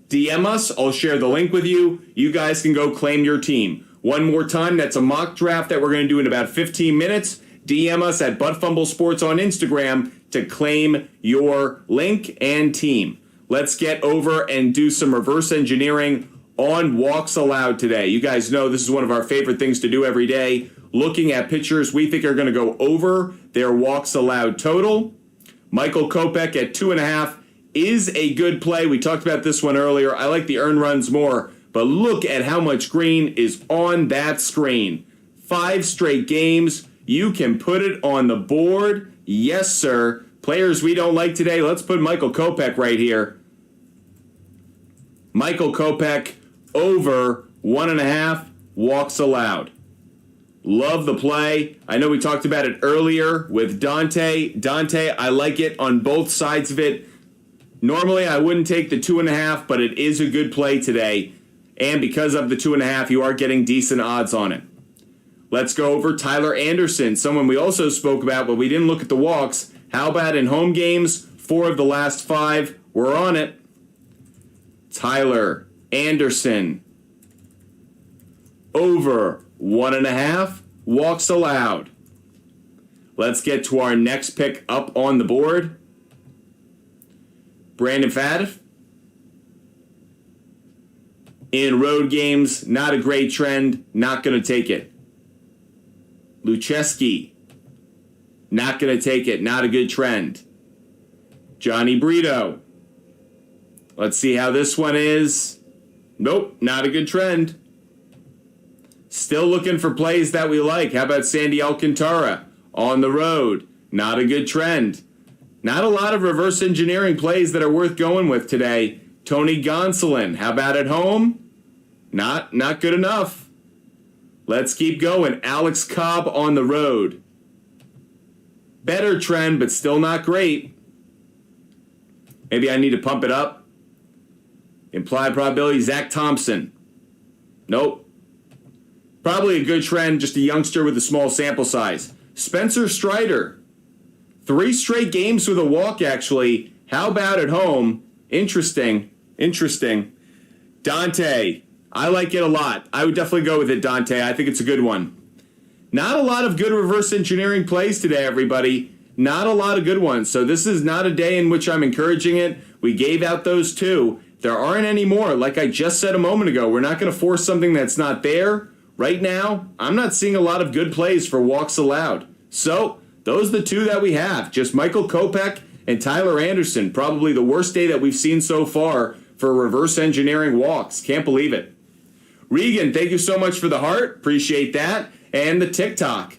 DM us. I'll share the link with you. You guys can go claim your team. One more time, that's a mock draft that we're going to do in about 15 minutes. DM us at Fumble Sports on Instagram to claim your link and team. Let's get over and do some reverse engineering on walks allowed today. You guys know this is one of our favorite things to do every day. Looking at pitchers we think are going to go over their walks allowed total. Michael Kopech at 2.5 is a good play. We talked about this one earlier. I like the earned runs more, but look at how much green is on that screen. 5 straight games. You can put it on the board. Yes, sir. Players we don't like today, let's put Michael Kopech right here. Michael Kopech over 1.5 walks allowed. Love the play. I know we talked about it earlier with Dante. Dante, I like it on both sides of it. Normally, I wouldn't take the 2.5, but it is a good play today. And because of the 2.5, you are getting decent odds on it. Let's go over Tyler Anderson, someone we also spoke about, but we didn't look at the walks. How about in home games? 4 of the last 5. We're on it. Tyler Anderson over 1.5 walks allowed. Let's get to our next pick up on the board. Brandon Pfaadt. In road games, not a great trend. Not going to take it. Lucheski. Not going to take it. Not a good trend. Johnny Brito. Let's see how this one is. Nope, not a good trend. Still looking for plays that we like. How about Sandy Alcantara on the road? Not a good trend. Not a lot of reverse engineering plays that are worth going with today. Tony Gonsolin, how about at home? Not good enough. Let's keep going. Alex Cobb on the road. Better trend, but still not great. Maybe I need to pump it up. Implied probability, Zach Thompson. Nope. Probably a good trend, just a youngster with a small sample size. Spencer Strider. 3 straight games with a walk, actually. How about at home? Interesting. Dante. I like it a lot. I would definitely go with it, Dante. I think it's a good one. Not a lot of good reverse engineering plays today, everybody. Not a lot of good ones. So this is not a day in which I'm encouraging it. We gave out those 2. There aren't any more. Like I just said a moment ago, we're not going to force something that's not there. Right now, I'm not seeing a lot of good plays for walks allowed. So those are the 2 that we have. Just Michael Kopech and Tyler Anderson. Probably the worst day that we've seen so far for reverse engineering walks. Can't believe it. Regan, thank you so much for the heart. Appreciate that. And the TikTok.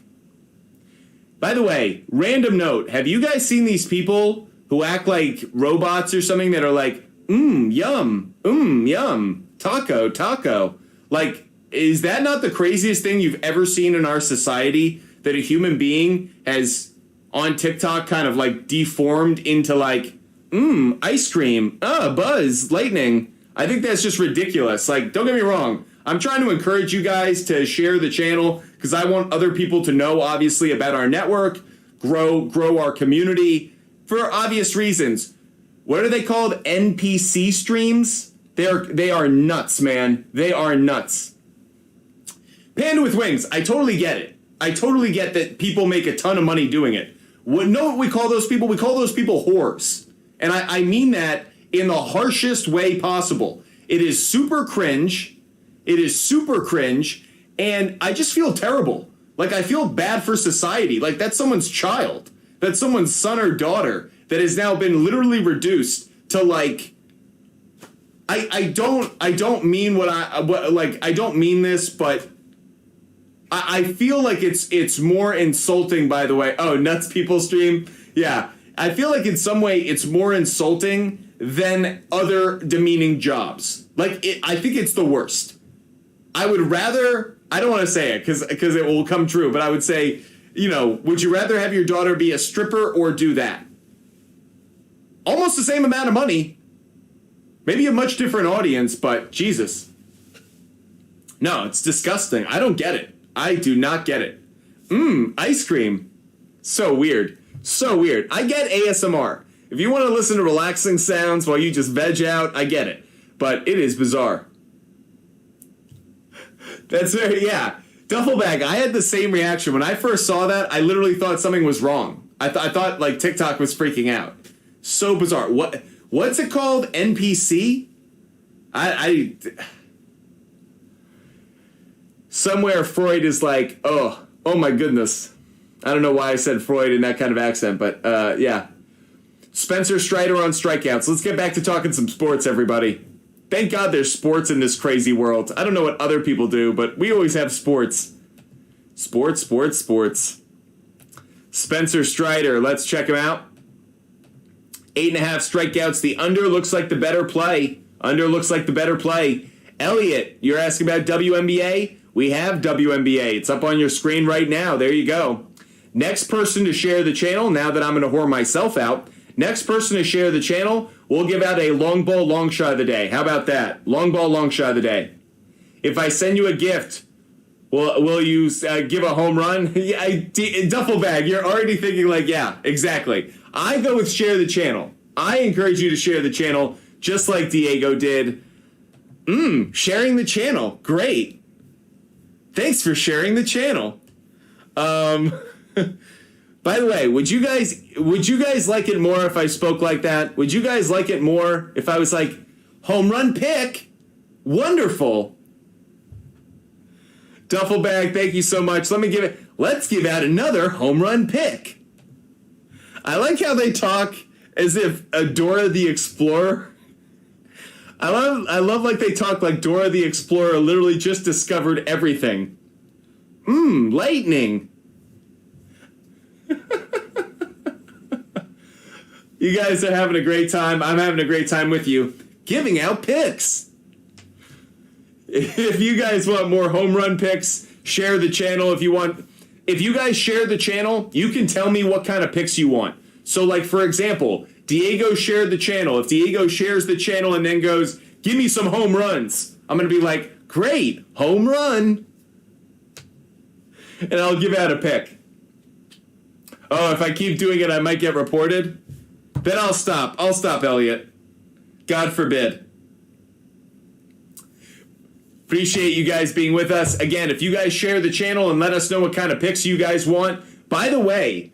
By the way, random note. Have you guys seen these people who act like robots or something that are like, yum, yum, taco, taco? Like, is that not the craziest thing you've ever seen in our society? That a human being has, on TikTok, kind of like deformed into like, ice cream, buzz, lightning. I think that's just ridiculous. Like, don't get me wrong. I'm trying to encourage you guys to share the channel because I want other people to know, obviously, about our network, grow our community for obvious reasons. What are they called? NPC streams? They are nuts, man. They are nuts. Panda with Wings. I totally get it. I totally get that people make a ton of money doing it. Know what we call those people? We call those people whores. And I mean that in the harshest way possible. It is super cringe. It is super cringe. And I just feel terrible. Like, I feel bad for society. Like, that's someone's child. That's someone's son or daughter that has now been literally reduced to, like, I don't mean I don't mean this, but I feel like it's more insulting, by the way. Oh, Nuts People stream? Yeah. I feel like in some way it's more insulting than other demeaning jobs. Like, I think it's the worst. I would rather, I don't want to say it because it will come true, but I would say, would you rather have your daughter be a stripper or do that? Almost the same amount of money. Maybe a much different audience, but Jesus. No, it's disgusting. I don't get it. I do not get it. Ice cream. So weird. So weird. I get ASMR. If you want to listen to relaxing sounds while you just veg out, I get it. But it is bizarre. That's very, yeah. Duffel bag. I had the same reaction. When I first saw that, I literally thought something was wrong. I thought like TikTok was freaking out. So bizarre. What's it called? NPC? Somewhere Freud is like, oh my goodness. I don't know why I said Freud in that kind of accent, but yeah. Spencer Strider on strikeouts. Let's get back to talking some sports, everybody. Thank God there's sports in this crazy world. I don't know what other people do, but we always have sports. Sports. Spencer Strider, let's check him out. 8.5 strikeouts. The under looks like the better play. Elliot, you're asking about WNBA? We have WNBA. It's up on your screen right now. There you go. Next person to share the channel, now that I'm going to whore myself out, next person to share the channel, we'll give out a long ball, long shot of the day. How about that? Long ball, long shot of the day. If I send you a gift, will you give a home run? Duffel bag, you're already thinking like, yeah, exactly. I go with share the channel. I encourage you to share the channel just like Diego did. Sharing the channel. Great. Thanks for sharing the channel. By the way, would you guys like it more if I spoke like that? Would you guys like it more if I was like, home run pick? Wonderful. Duffel bag, thank you so much. Let's give out another home run pick. I like how they talk as if Dora the Explorer. I love like they talk like Dora the Explorer literally just discovered everything. Lightning. You guys are having a great time. I'm having a great time with you. Giving out picks. If you guys want more home run picks, share the channel if you want. If you guys share the channel, you can tell me what kind of picks you want. So like, for example, Diego shared the channel. If Diego shares the channel and then goes, give me some home runs, I'm going to be like, great, home run. And I'll give out a pick. Oh, if I keep doing it, I might get reported. Then I'll stop. Appreciate you guys being with us. Again, if you guys share the channel and let us know what kind of picks you guys want. By the way,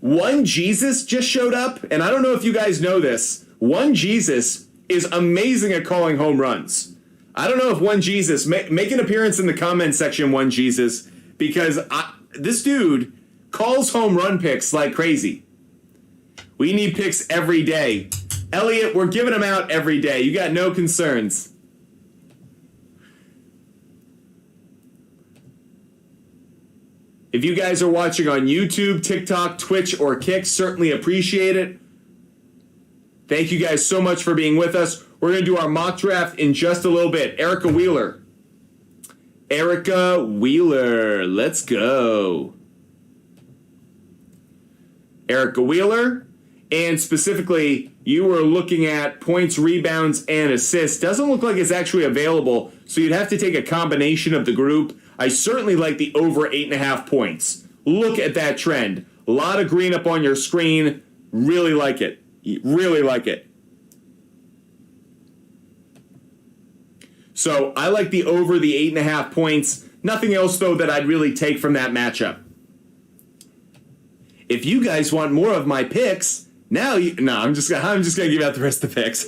One Jesus just showed up, and I don't know if you guys know this. One Jesus is amazing at calling home runs. I don't know if One Jesus, make an appearance in the comment section, One Jesus, because this dude calls home run picks like crazy. We need picks every day. Elliot, we're giving them out every day. You got no concerns. If you guys are watching on YouTube, TikTok, Twitch, or Kick, certainly appreciate it. Thank you guys so much for being with us. We're going to do our mock draft in just a little bit. Erica Wheeler. Erica Wheeler. Let's go. Erica Wheeler. And specifically, you were looking at points, rebounds, and assists. Doesn't look like it's actually available, so you'd have to take a combination of the group. I certainly like the over 8.5 points. Look at that trend. A lot of green up on your screen. Really like it. Really like it. So I like the over the 8.5 points. Nothing else, though, that I'd really take from that matchup. If you guys want more of my picks, I'm just gonna give out the rest of the picks.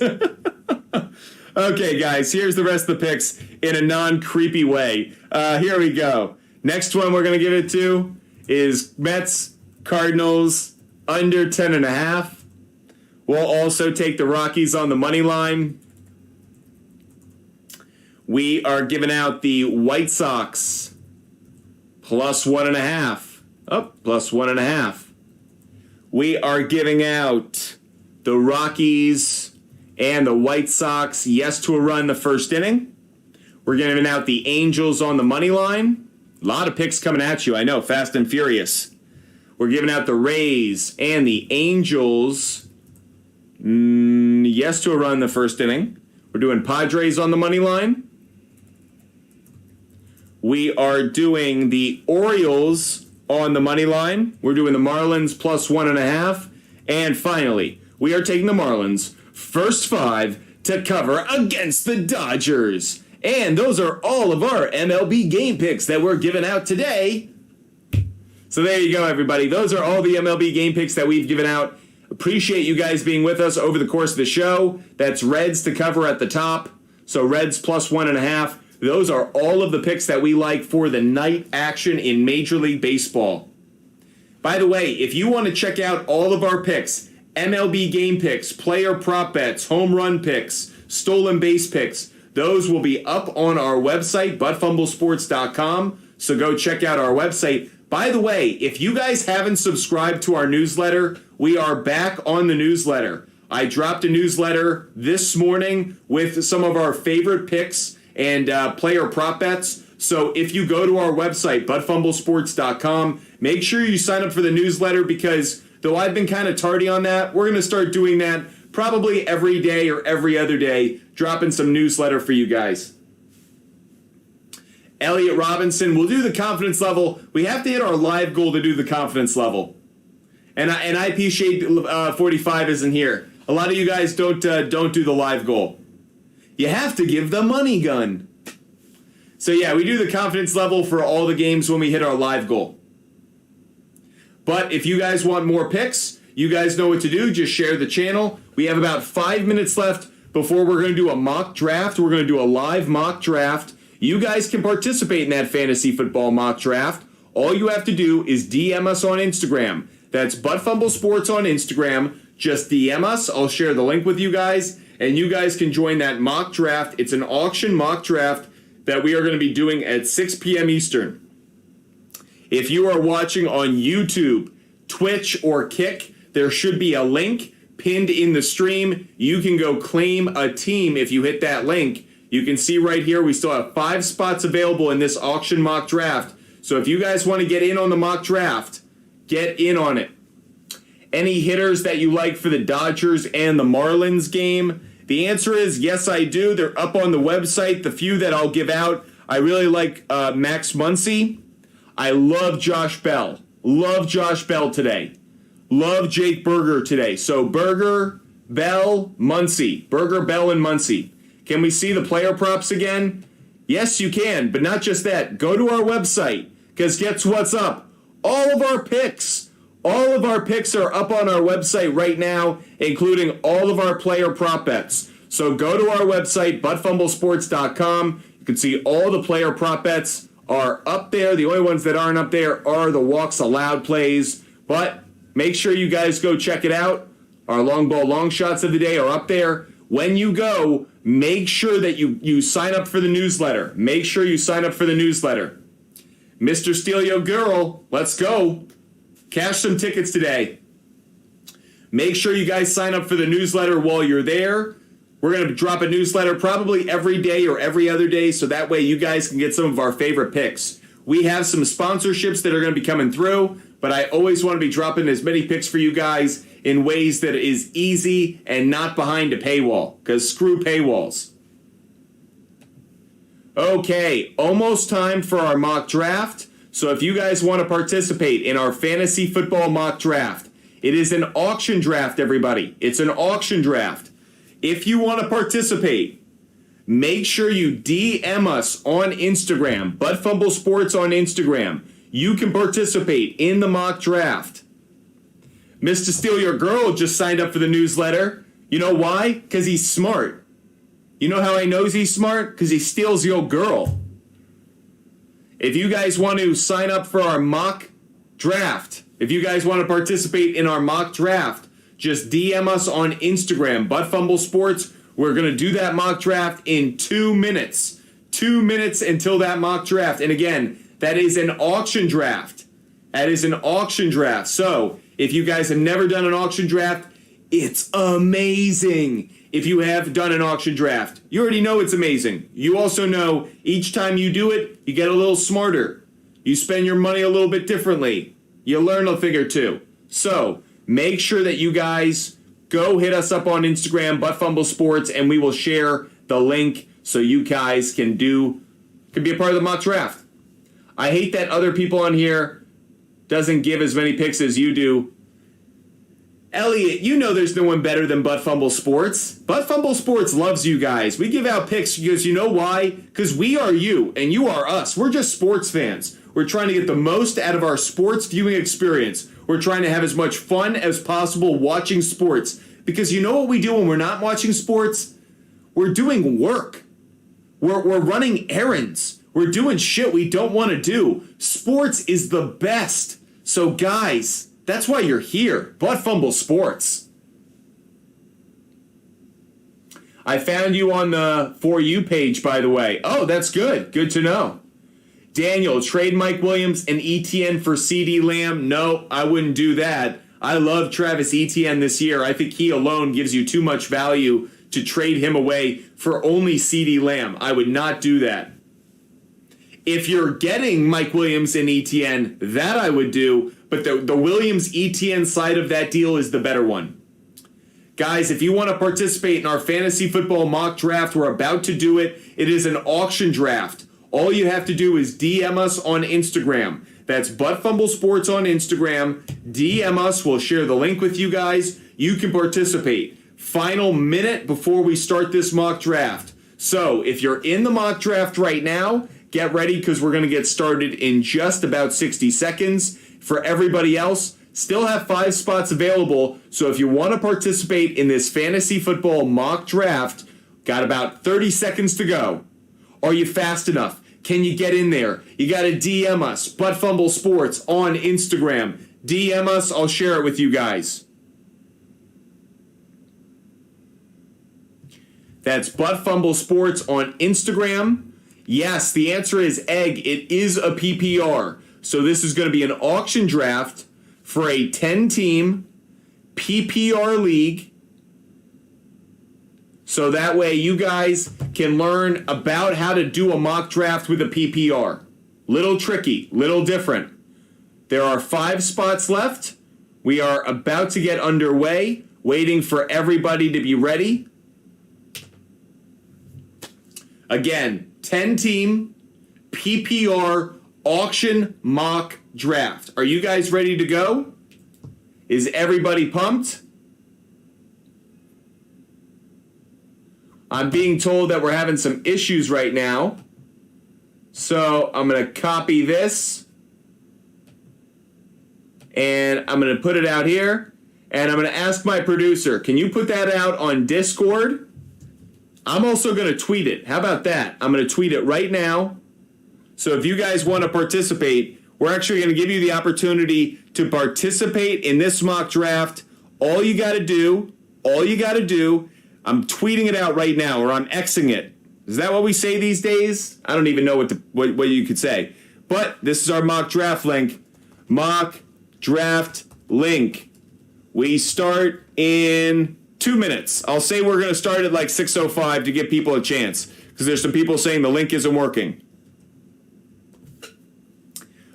Okay, guys, here's the rest of the picks in a non-creepy way. Here we go. Next one we're going to give it to is Mets, Cardinals, under 10.5. We'll also take the Rockies on the money line. We are giving out the White Sox, plus 1.5. Oh, plus 1.5. We are giving out the Rockies and the White Sox, yes to a run the first inning. We're giving out the Angels on the money line. A lot of picks coming at you, I know, fast and furious. We're giving out the Rays and the Angels, yes to a run the first inning. We're doing Padres on the money line. We are doing the Orioles on the money line. We're doing the Marlins plus 1.5. And finally, we are taking the Marlins first 5 to cover against the Dodgers. And those are all of our MLB game picks that we're giving out today. So there you go, everybody. Those are all the MLB game picks that we've given out. Appreciate you guys being with us over the course of the show. That's Reds to cover at the top. So Reds plus 1.5. Those are all of the picks that we like for the night action in Major League Baseball. By the way, if you want to check out all of our picks, MLB game picks, player prop bets, home run picks, stolen base picks, those will be up on our website, buttfumblesports.com. So go check out our website. By the way, if you guys haven't subscribed to our newsletter, we are back on the newsletter. I dropped a newsletter this morning with some of our favorite picks and player prop bets. So if you go to our website, buttfumblesports.com, make sure you sign up for the newsletter because though I've been kind of tardy on that, we're going to start doing that probably every day or every other day, dropping some newsletter for you guys. Elliot Robinson, we'll do the confidence level. We have to hit our live goal to do the confidence level. And I appreciate 45 isn't here. A lot of you guys don't do the live goal. You have to give the money gun. So yeah, we do the confidence level for all the games when we hit our live goal. But if you guys want more picks, you guys know what to do. Just share the channel. We have about 5 minutes left before we're going to do a mock draft. We're going to do a live mock draft. You guys can participate in that fantasy football mock draft. All you have to do is DM us on Instagram. That's ButtFumble Sports on Instagram. Just DM us. I'll share the link with you guys, and you guys can join that mock draft. It's an auction mock draft that we are going to be doing at 6 p.m. Eastern. If you are watching on YouTube, Twitch, or Kick, there should be a link pinned in the stream. You can go claim a team if you hit that link. You can see right here we still have 5 spots available in this auction mock draft. So if you guys want to get in on the mock draft, get in on it. Any hitters that you like for the Dodgers and the Marlins game? The answer is yes, I do. They're up on the website. The few that I'll give out, I really like Max Muncy. I love Josh Bell. Love Josh Bell today. Love Jake Berger today. So Berger, Bell, Muncy. Berger, Bell, and Muncy. Can we see the player props again? Yes, you can, but not just that. Go to our website, because guess what's up? All of our picks are up on our website right now, including all of our player prop bets. So go to our website, buttfumblesports.com. You can see all the player prop bets are up there. The only ones that aren't up there are the walks allowed plays. But make sure you guys go check it out. Our long ball long shots of the day are up there. When you go, make sure that you sign up for the newsletter. Make sure you sign up for the newsletter. Mr. Steal Your Girl, let's go. Cash some tickets today. Make sure you guys sign up for the newsletter while you're there. We're going to drop a newsletter probably every day or every other day, so that way you guys can get some of our favorite picks. We have some sponsorships that are going to be coming through, but I always want to be dropping as many picks for you guys in ways that is easy and not behind a paywall, because screw paywalls. Okay, almost time for our mock draft. So if you guys want to participate in our fantasy football mock draft, it is an auction draft, everybody. It's an auction draft. If you want to participate, make sure you DM us on Instagram, ButtFumble Sports on Instagram. You can participate in the mock draft. Mr. Steal Your Girl just signed up for the newsletter. You know why? Because he's smart. You know how I knows he's smart? Because he steals your girl. If you guys want to sign up for our mock draft, if you guys want to participate in our mock draft, just DM us on Instagram, ButtFumble Sports. We're going to do that mock draft in 2 minutes. 2 minutes until that mock draft. And again, that is an auction draft. That is an auction draft. So if you guys have never done an auction draft, it's amazing. If you have done an auction draft, you already know it's amazing. You also know each time you do it, you get a little smarter. You spend your money a little bit differently. You learn a thing or two. So make sure that you guys go hit us up on Instagram, ButtFumble Sports, and we will share the link so you guys can be a part of the mock draft. I hate that other people on here doesn't give as many picks as you do. Elliot, you know there's no one better than ButtFumble Sports. ButtFumble Sports loves you guys. We give out picks because you know why? Because we are you and you are us. We're just sports fans. We're trying to get the most out of our sports viewing experience. We're trying to have as much fun as possible watching sports. Because you know what we do when we're not watching sports? We're doing work. We're running errands. We're doing shit we don't want to do. Sports is the best. So guys, that's why you're here. ButtFumble Sports. I found you on the For You page, by the way. Oh, that's good. Good to know. Daniel, trade Mike Williams and ETN for CD Lamb. No, I wouldn't do that. I love Travis Etienne this year. I think he alone gives you too much value to trade him away for only CD Lamb. I would not do that. If you're getting Mike Williams and Etienne, that I would do, but the Williams Etienne side of that deal is the better one. Guys, if you want to participate in our fantasy football mock draft, we're about to do it. It is an auction draft. All you have to do is DM us on Instagram. That's ButtFumble Sports on Instagram. DM us. We'll share the link with you guys. You can participate. Final minute before we start this mock draft. So if you're in the mock draft right now, get ready because we're going to get started in just about 60 seconds. For everybody else, still have 5 spots available. So if you want to participate in this fantasy football mock draft, got about 30 seconds to go. Are you fast enough? Can you get in there? You got to DM us, ButtFumble Sports on Instagram. DM us. I'll share it with you guys. That's ButtFumble Sports on Instagram. Yes, the answer is egg. It is a PPR. So this is going to be an auction draft for a 10-team PPR league. So that way you guys can learn about how to do a mock draft with a PPR. Little tricky, little different. There are 5 spots left. We are about to get underway, waiting for everybody to be ready. Again, 10-team PPR auction mock draft. Are you guys ready to go? Is everybody pumped? I'm being told that we're having some issues right now. So I'm going to copy this. And I'm going to put it out here. And I'm going to ask my producer, can you put that out on Discord? I'm also going to tweet it. How about that? I'm going to tweet it right now. So if you guys want to participate, we're actually going to give you the opportunity to participate in this mock draft. All you got to do, I'm tweeting it out right now, or I'm Xing it. Is that what we say these days? I don't even know what you could say. But this is our mock draft link. Mock draft link. We start in 2 minutes. I'll say we're going to start at like 6:05 to give people a chance, because there's some people saying the link isn't working.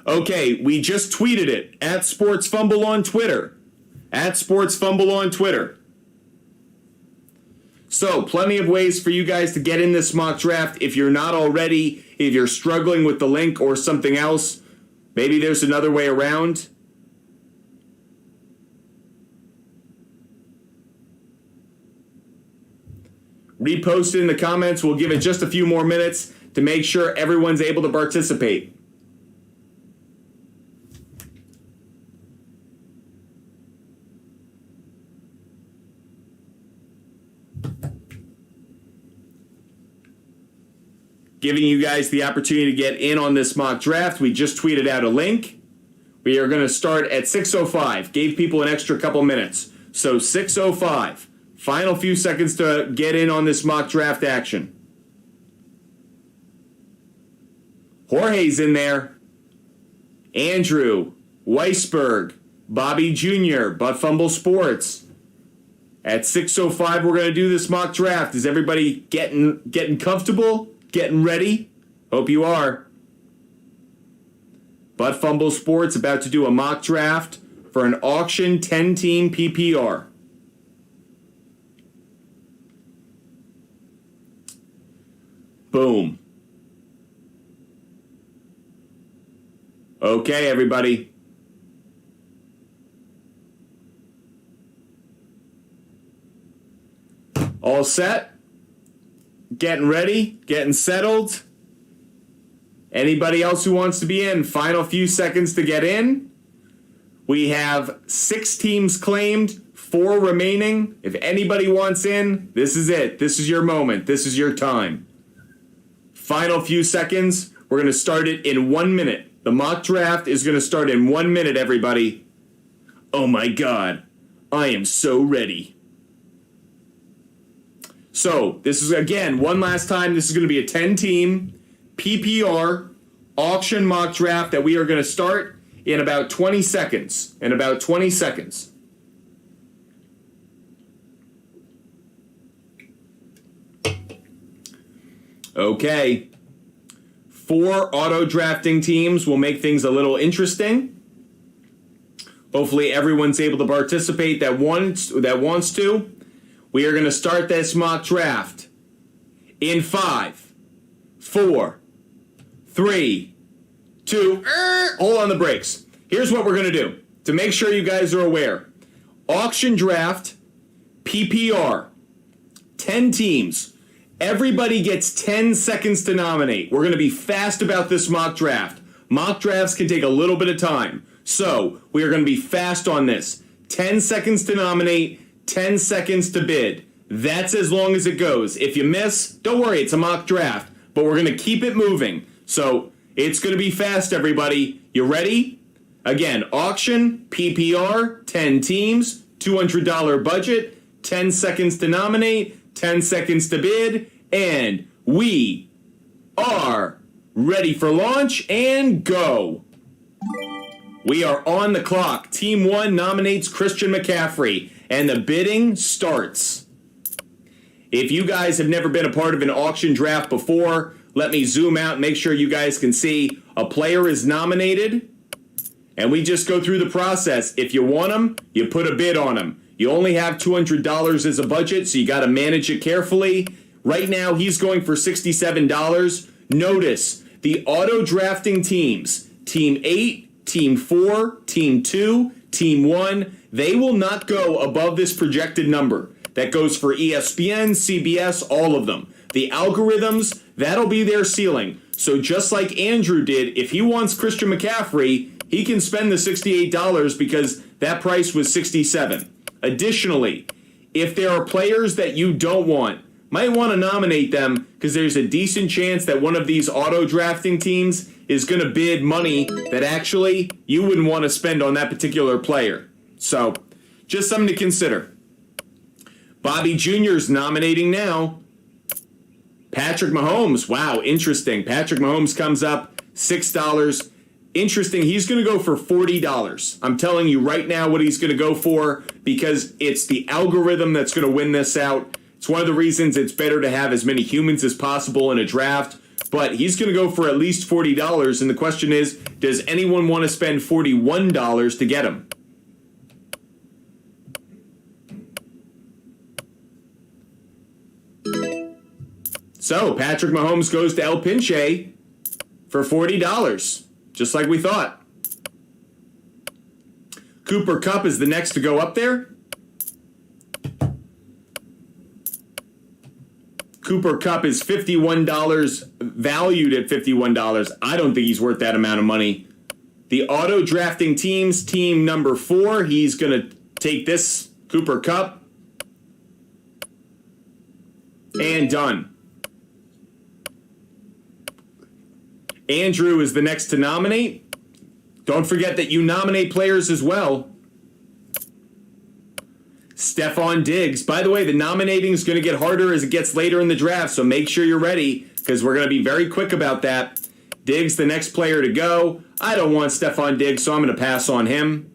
Okay, we just tweeted it at Sports Fumble on Twitter. At Sports Fumble on Twitter. So, plenty of ways for you guys to get in this mock draft. If you're not already, if you're struggling with the link or something else, maybe there's another way around. Repost it in the comments. We'll give it just a few more minutes to make sure everyone's able to participate. Giving you guys the opportunity to get in on this mock draft. We just tweeted out a link. We are going to start at 6:05. Gave people an extra couple minutes. So 6:05. Final few seconds to get in on this mock draft action. Jorge's in there. Andrew, Weisberg, Bobby Jr., Butt Fumble Sports. At 6:05, we're going to do this mock draft. Is everybody getting comfortable? Getting ready? Hope you are. Butt Fumble Sports about to do a mock draft for an auction 10-team PPR. Boom. Okay, everybody. All set? Getting ready? Getting settled? Anybody else who wants to be in? Final few seconds to get in. We have 6 teams claimed, 4 remaining. If anybody wants in, this is it. This is your moment. This is your time. Final few seconds. We're going to start it in 1 minute. The mock draft is going to start in 1 minute, everybody. Oh my God. I am so ready. So, this is, again, one last time, this is going to be a 10-team PPR auction mock draft that we are going to start in about 20 seconds. Okay. 4 auto-drafting teams will make things a little interesting. Hopefully everyone's able to participate that wants to. We are going to start this mock draft in 5, 4, 3, 2, hold on the brakes. Here's what we're going to do to make sure you guys are aware. Auction draft, PPR, 10 teams. Everybody gets 10 seconds to nominate. We're going to be fast about this mock draft. Mock drafts can take a little bit of time. So, we are going to be fast on this. 10 seconds to nominate, 10 seconds to bid. That's as long as it goes. If you miss, don't worry, it's a mock draft. But we're going to keep it moving. So, it's going to be fast, everybody. You ready? Again, auction, PPR, 10 teams, $200 budget, 10 seconds to nominate, 10 seconds to bid, and we are ready for launch and go. We are on the clock. Team 1 nominates Christian McCaffrey, and the bidding starts. If you guys have never been a part of an auction draft before, let me zoom out and make sure you guys can see a player is nominated, and we just go through the process. If you want him, you put a bid on him. You only have $200 as a budget, so you got to manage it carefully. Right now, he's going for $67. Notice the auto drafting teams, Team 8, Team 4, Team 2, Team 1, they will not go above this projected number. That goes for ESPN, CBS, all of them. The algorithms, that'll be their ceiling. So just like Andrew did, if he wants Christian McCaffrey, he can spend the $68 because that price was $67. Additionally, if there are players that you don't want, might want to nominate them because there's a decent chance that one of these auto drafting teams is going to bid money that actually you wouldn't want to spend on that particular player. So, just something to consider. Bobby Jr. is nominating now. Patrick Mahomes. Wow, interesting. Patrick Mahomes comes up $6. Interesting. He's going to go for $40. I'm telling you right now what he's going to go for because it's the algorithm that's going to win this out. It's one of the reasons it's better to have as many humans as possible in a draft. But he's going to go for at least $40. And the question is, does anyone want to spend $41 to get him? So, Patrick Mahomes goes to El Pinche for $40, just like we thought. Cooper Kupp is the next to go up there. Cooper Kupp is $51, valued at $51. I don't think he's worth that amount of money. The auto drafting teams, team number 4, he's going to take this Cooper Kupp. And done. Andrew is the next to nominate. Don't forget that you nominate players as well. Stephon Diggs. By the way, the nominating is going to get harder as it gets later in the draft, so make sure you're ready because we're going to be very quick about that. Diggs, the next player to go. I don't want Stephon Diggs, so I'm going to pass on him.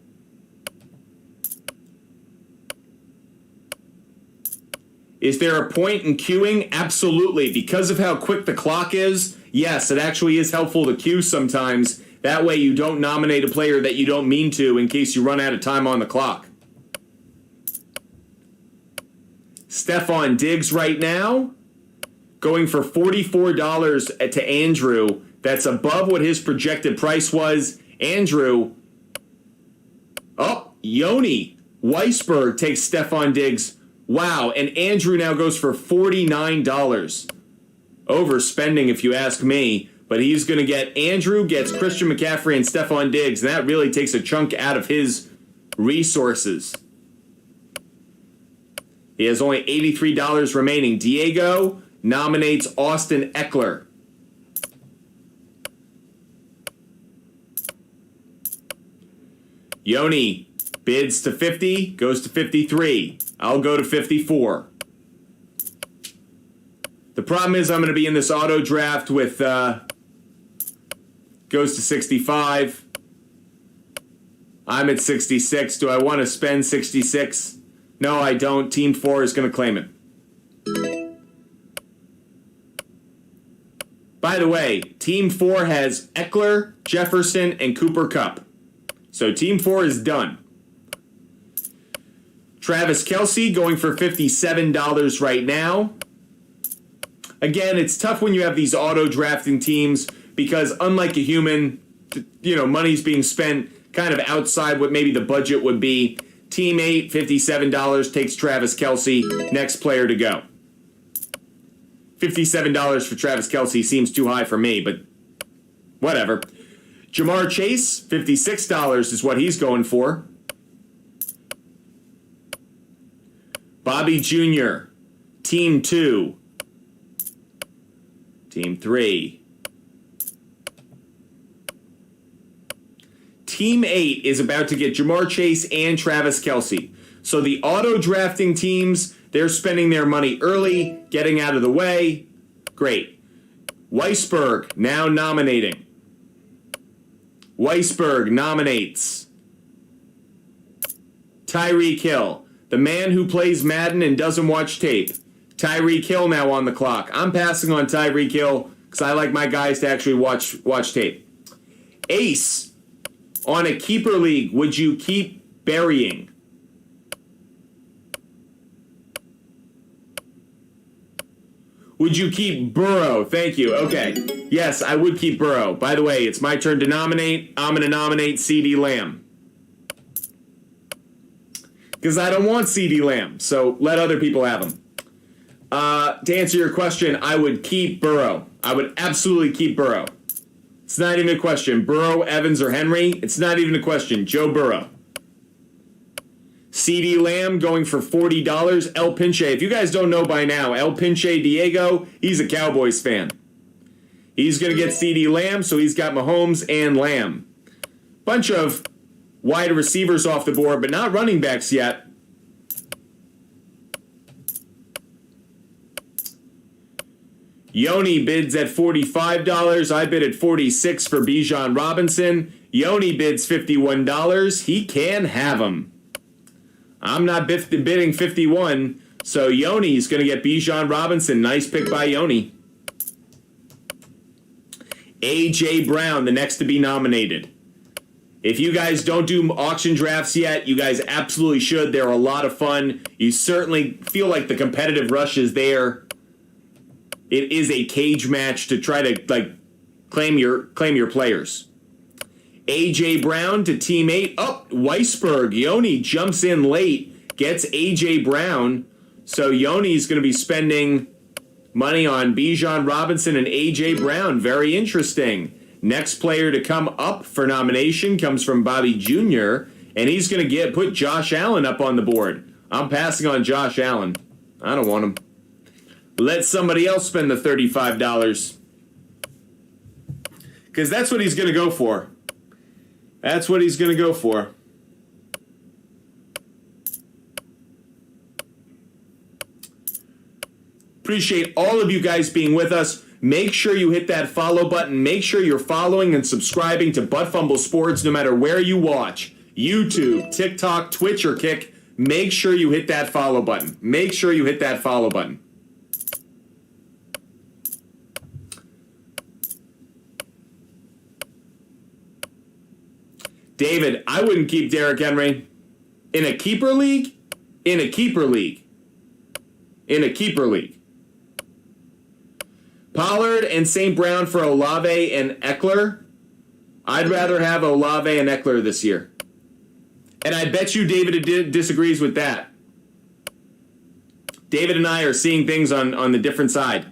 Is there a point in queuing? Absolutely. Because of how quick the clock is, yes, it actually is helpful to queue sometimes. That way you don't nominate a player that you don't mean to in case you run out of time on the clock. Stephon Diggs right now, going for $44 to Andrew. That's above what his projected price was. Andrew, Yoni Weisberg takes Stephon Diggs. Wow, and Andrew now goes for $49. Overspending if you ask me, but he's going to get, Andrew gets Christian McCaffrey and Stephon Diggs, and that really takes a chunk out of his resources. He has only $83 remaining. Diego nominates Austin Eckler. Yoni bids to 50, goes to 53. I'll go to 54. The problem is I'm going to be in this auto draft with, goes to 65. I'm at 66. Do I want to spend 66? No, I don't. Team 4 is going to claim it. By the way, Team 4 has Eckler, Jefferson, and Cooper Kupp. So Team 4 is done. Travis Kelce going for $57 right now. Again, it's tough when you have these auto drafting teams because unlike a human, money's being spent kind of outside what maybe the budget would be. Team 8, $57 takes Travis Kelce. Next player to go. $57 for Travis Kelce seems too high for me, but whatever. Jamar Chase, $56 is what he's going for. Bobby Jr., Team 2. Team 3. Team 8 is about to get Jamar Chase and Travis Kelce. So the auto drafting teams, they're spending their money early, getting out of the way. Great. Weisberg now nominating. Weisberg nominates Tyreek Hill. The man who plays Madden and doesn't watch tape. Tyreek Hill now on the clock. I'm passing on Tyreek Hill because I like my guys to actually watch tape. Ace, on a keeper league, would you keep burying? Would you keep Burrow? Thank you. Okay. Yes, I would keep Burrow. By the way, it's my turn to nominate. I'm going to nominate CeeDee Lamb. Because I don't want CeeDee Lamb, so let other people have him. To answer your question, I would keep Burrow. I would absolutely keep Burrow. It's not even a question. Burrow, Evans, or Henry. It's not even a question. Joe Burrow. CeeDee Lamb going for $40. El Pinche. If you guys don't know by now, El Pinche Diego, he's a Cowboys fan. He's going to get CeeDee Lamb, so he's got Mahomes and Lamb. Bunch of wide receivers off the board, but not running backs yet. Yoni bids at $45. I bid at $46 for Bijan Robinson. Yoni bids $51. He can have him. I'm not bidding 51, so Yoni's going to get Bijan Robinson. Nice pick by Yoni. A.J. Brown, the next to be nominated. If you guys don't do auction drafts yet, you guys absolutely should. They're a lot of fun. You certainly feel like the competitive rush is there. It is a cage match to try to claim your players. A.J. Brown to Team 8. Oh, Weisberg. Yoni jumps in late, gets A.J. Brown. So Yoni's going to be spending money on Bijan Robinson and A.J. Brown. Very interesting. Next player to come up for nomination comes from Bobby Jr., and he's going to put Josh Allen up on the board. I'm passing on Josh Allen. I don't want him. Let somebody else spend the $35. Because that's what he's going to go for. That's what he's going to go for. Appreciate all of you guys being with us. Make sure you hit that follow button. Make sure you're following and subscribing to Butt Fumble Sports no matter where you watch. YouTube, TikTok, Twitch, or Kick. Make sure you hit that follow button. Make sure you hit that follow button. David, I wouldn't keep Derrick Henry. In a keeper league? In a keeper league. In a keeper league. Pollard and St. Brown for Olave and Eckler. I'd rather have Olave and Eckler this year. And I bet you David disagrees with that. David and I are seeing things on the different side.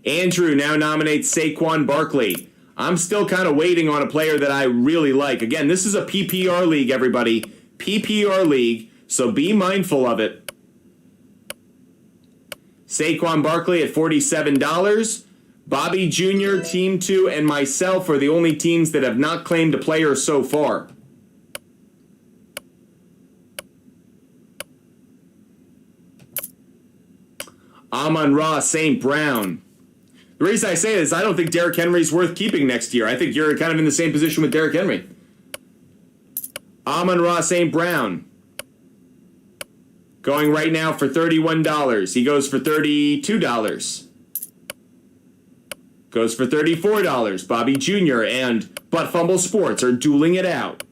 Andrew now nominates Saquon Barkley. I'm still kind of waiting on a player that I really like. Again, this is a PPR league, everybody. PPR league, so be mindful of it. Saquon Barkley at $47. Bobby Jr., Team 2, and myself are the only teams that have not claimed a player so far. Amon-Ra St. Brown. The reason I say this, I don't think Derrick Henry's worth keeping next year. I think you're kind of in the same position with Derrick Henry. Amon-Ra St. Brown. Going right now for $31. He goes for $32. Goes for $34. Bobby Jr. and Butt Fumble Sports are dueling it out.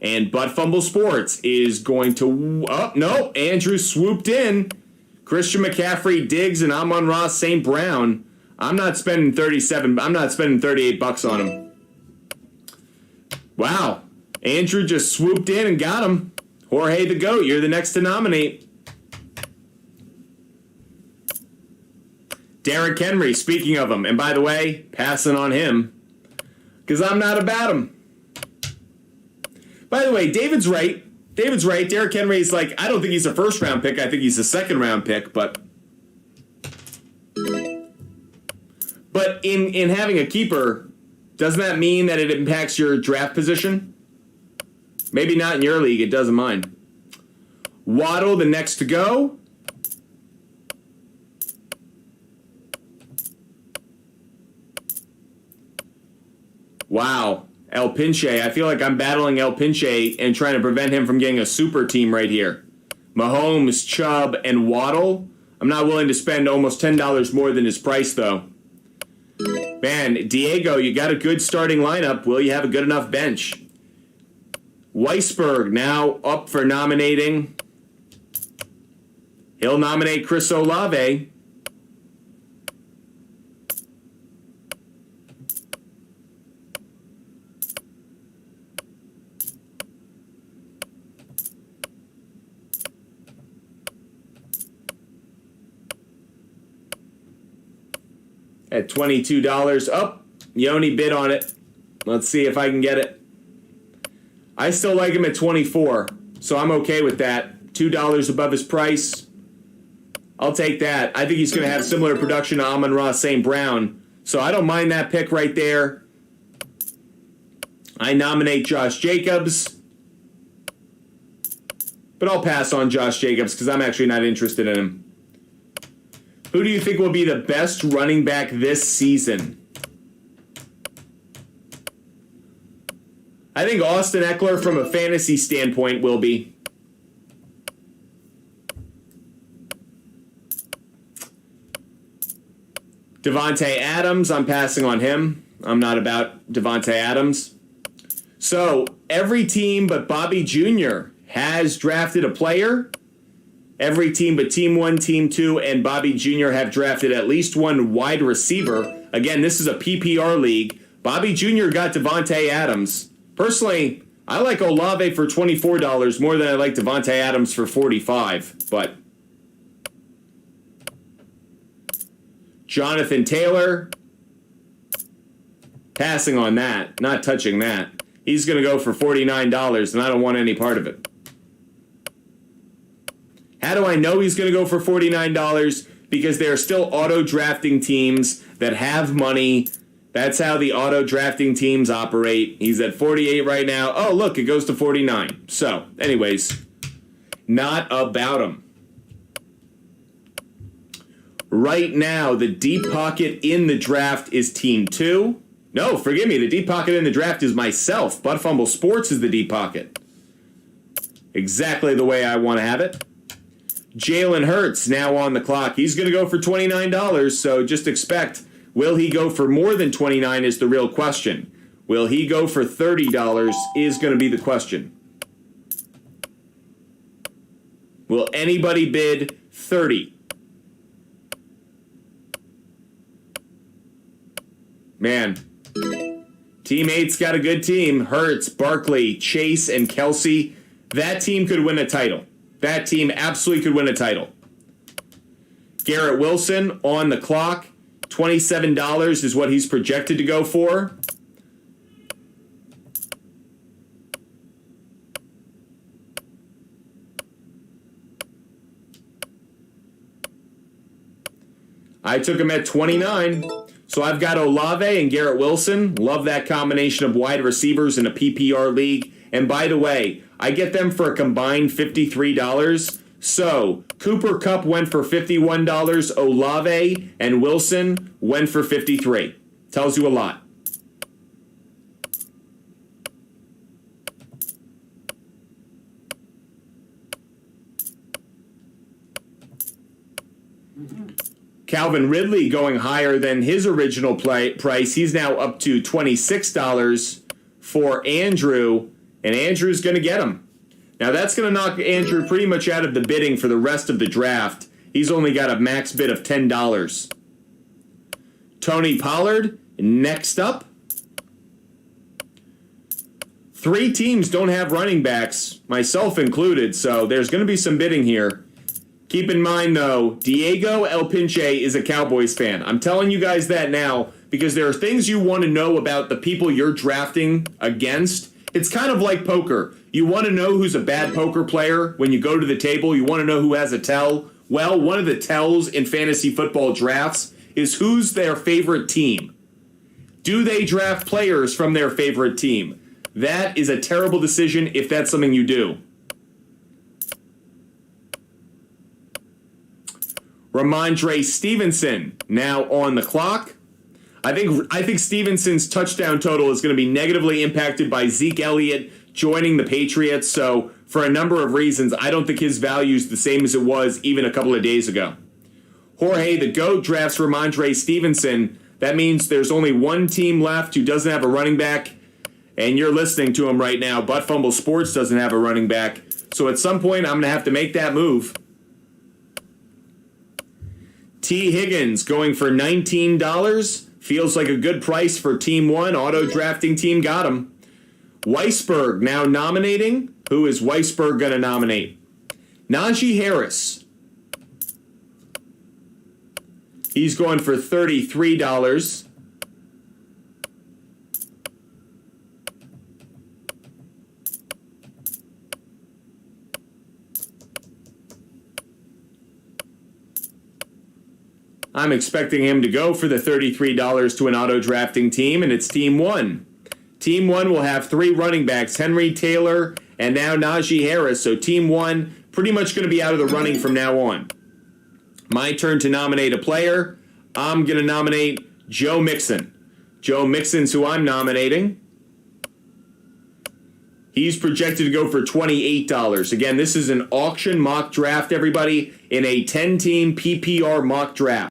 And Butt Fumble Sports is going to... Oh, no. Andrew swooped in. Christian McCaffrey, Diggs, and Amon-Ra St. Brown. I'm not spending $38 on him. Wow. Andrew just swooped in and got him. Jorge the GOAT, you're the next to nominate. Derrick Henry, speaking of him, and by the way, passing on him, because I'm not about him. By the way, David's right. Derrick Henry's I don't think he's a first-round pick. I think he's a second-round pick, but in having a keeper, doesn't that mean that it impacts your draft position? Maybe not in your league. It doesn't mind. Waddle, the next to go. Wow. El Pinche. I feel like I'm battling El Pinche and trying to prevent him from getting a super team right here. Mahomes, Chubb, and Waddle. I'm not willing to spend almost $10 more than his price, though. Man, Diego, you got a good starting lineup. Will you have a good enough bench? Weisberg now up for nominating. He'll nominate Chris Olave. at $22. Oh, Yoni bid on it. Let's see if I can get it. I still like him at 24, so I'm okay with that. $2 above his price. I'll take that. I think he's going to have similar production to Amon-Ra St. Brown, so I don't mind that pick right there. I nominate Josh Jacobs, but I'll pass on Josh Jacobs because I'm actually not interested in him. Who do you think will be the best running back this season? I think Austin Eckler from a fantasy standpoint will be. Devontae Adams, I'm passing on him. I'm not about Devontae Adams. So, every team but Bobby Jr. has drafted a player. Every team but Team 1, Team 2, and Bobby Jr. have drafted at least one wide receiver. Again, this is a PPR league. Bobby Jr. got Devontae Adams. Personally, I like Olave for $24 more than I like Devontae Adams for $45. But Jonathan Taylor, passing on that, not touching that. He's going to go for $49, and I don't want any part of it. How do I know he's going to go for $49? Because there are still auto-drafting teams that have money. That's how the auto-drafting teams operate. He's at 48 right now. Oh, look, it goes to 49. So, anyways, not about him. Right now, the deep pocket in the draft is Team 2. No, forgive me, the deep pocket in the draft is myself. Butt Fumble Sports is the deep pocket. Exactly the way I want to have it. Jalen Hurts now on the clock. He's going to go for $29, so just expect, will he go for more than $29 is the real question. Will he go for $30 is going to be the question. Will anybody bid 30? Man, Team 8's got a good team. Hurts, Barkley, Chase, and Kelsey. That team could win a title. That team absolutely could win a title. Garrett Wilson on the clock. $27 is what he's projected to go for. I took him at 29. So I've got Olave and Garrett Wilson. Love that combination of wide receivers in a PPR league. And by the way, I get them for a combined $53. So Cooper Kupp went for $51. Olave and Wilson went for $53. Tells you a lot. Calvin Ridley going higher than his original price. He's now up to $26 for Andrew, and Andrew's going to get him. Now, that's going to knock Andrew pretty much out of the bidding for the rest of the draft. He's only got a max bid of $10. Tony Pollard, next up. 3 teams don't have running backs, myself included, so there's going to be some bidding here. Keep in mind, though, Diego El Pinche is a Cowboys fan. I'm telling you guys that now because there are things you want to know about the people you're drafting against. It's kind of like poker. You want to know who's a bad poker player when you go to the table. You want to know who has a tell. Well, one of the tells in fantasy football drafts is who's their favorite team. Do they draft players from their favorite team? That is a terrible decision if that's something you do. Ramondre Stevenson now on the clock. I think Stevenson's touchdown total is going to be negatively impacted by Zeke Elliott joining the Patriots. So for a number of reasons, I don't think his value is the same as it was even a couple of days ago. Jorge the GOAT drafts Ramondre Stevenson. That means there's only one team left who doesn't have a running back, and you're listening to him right now. Butt Fumble Sports doesn't have a running back. So at some point, I'm going to have to make that move. T. Higgins going for $19. Feels like a good price for Team 1. Auto-drafting team got him. Weisberg now nominating. Who is Weisberg going to nominate? Najee Harris. He's going for $33. I'm expecting him to go for the $33 to an auto-drafting team, and it's Team 1. Team 1 will have 3 running backs, Henry, Taylor, and now Najee Harris. So Team 1 pretty much going to be out of the running from now on. My turn to nominate a player. I'm going to nominate Joe Mixon. Joe Mixon's who I'm nominating. He's projected to go for $28. Again, this is an auction mock draft, everybody, in a 10-team PPR mock draft.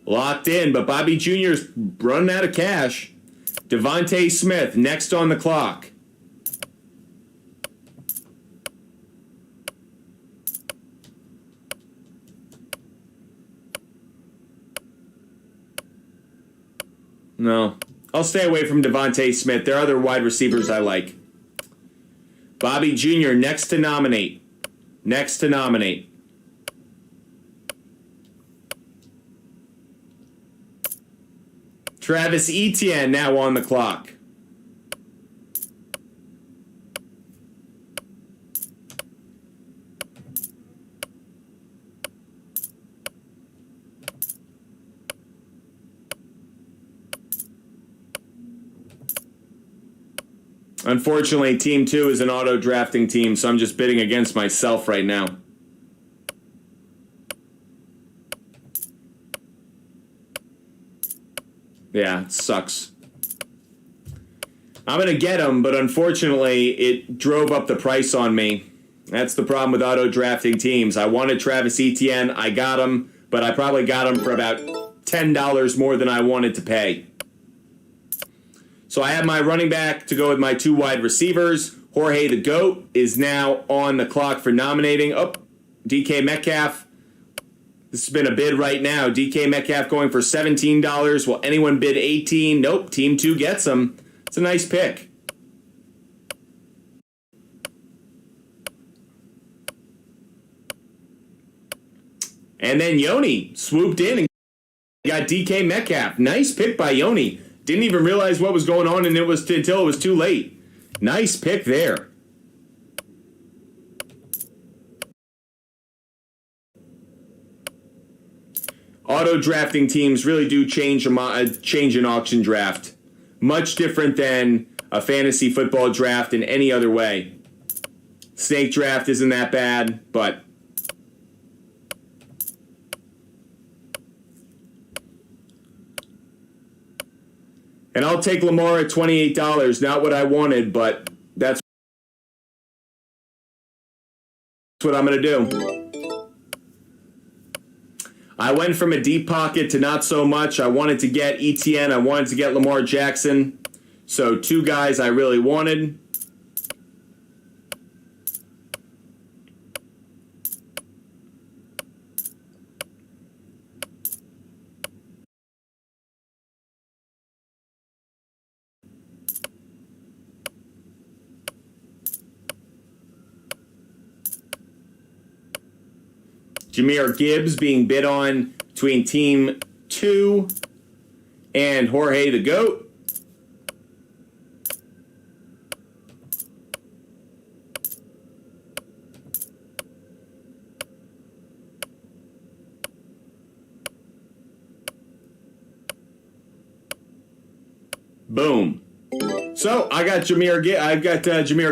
Locked in, but Bobby Jr.'s running out of cash. Devontae Smith, next on the clock. No. I'll stay away from Devontae Smith. There are other wide receivers I like. Bobby Jr., next to nominate. Next to nominate. Travis Etienne now on the clock. Unfortunately, Team 2 is an auto-drafting team, so I'm just bidding against myself right now. Yeah, it sucks. I'm going to get him, but unfortunately, it drove up the price on me. That's the problem with auto-drafting teams. I wanted Travis Etienne. I got him, but I probably got him for about $10 more than I wanted to pay. So I have my running back to go with my 2 wide receivers. Jorge the GOAT is now on the clock for nominating. Oh, DK Metcalf. This has been a bid right now. DK Metcalf going for $17. Will anyone bid $18? Nope. Team 2 gets him. It's a nice pick. And then Yoni swooped in and got DK Metcalf. Nice pick by Yoni. Didn't even realize what was going on until it was too late. Nice pick there. Auto-drafting teams really do change an auction draft. Much different than a fantasy football draft in any other way. Snake draft isn't that bad, but... And I'll take Lamar at $28. Not what I wanted, but that's what I'm going to do. I went from a deep pocket to not so much. I wanted to get Etienne. I wanted to get Lamar Jackson. So 2 guys I really wanted. Jahmyr Gibbs being bid on between Team 2 and Jorge the GOAT. Boom. So I got Jahmyr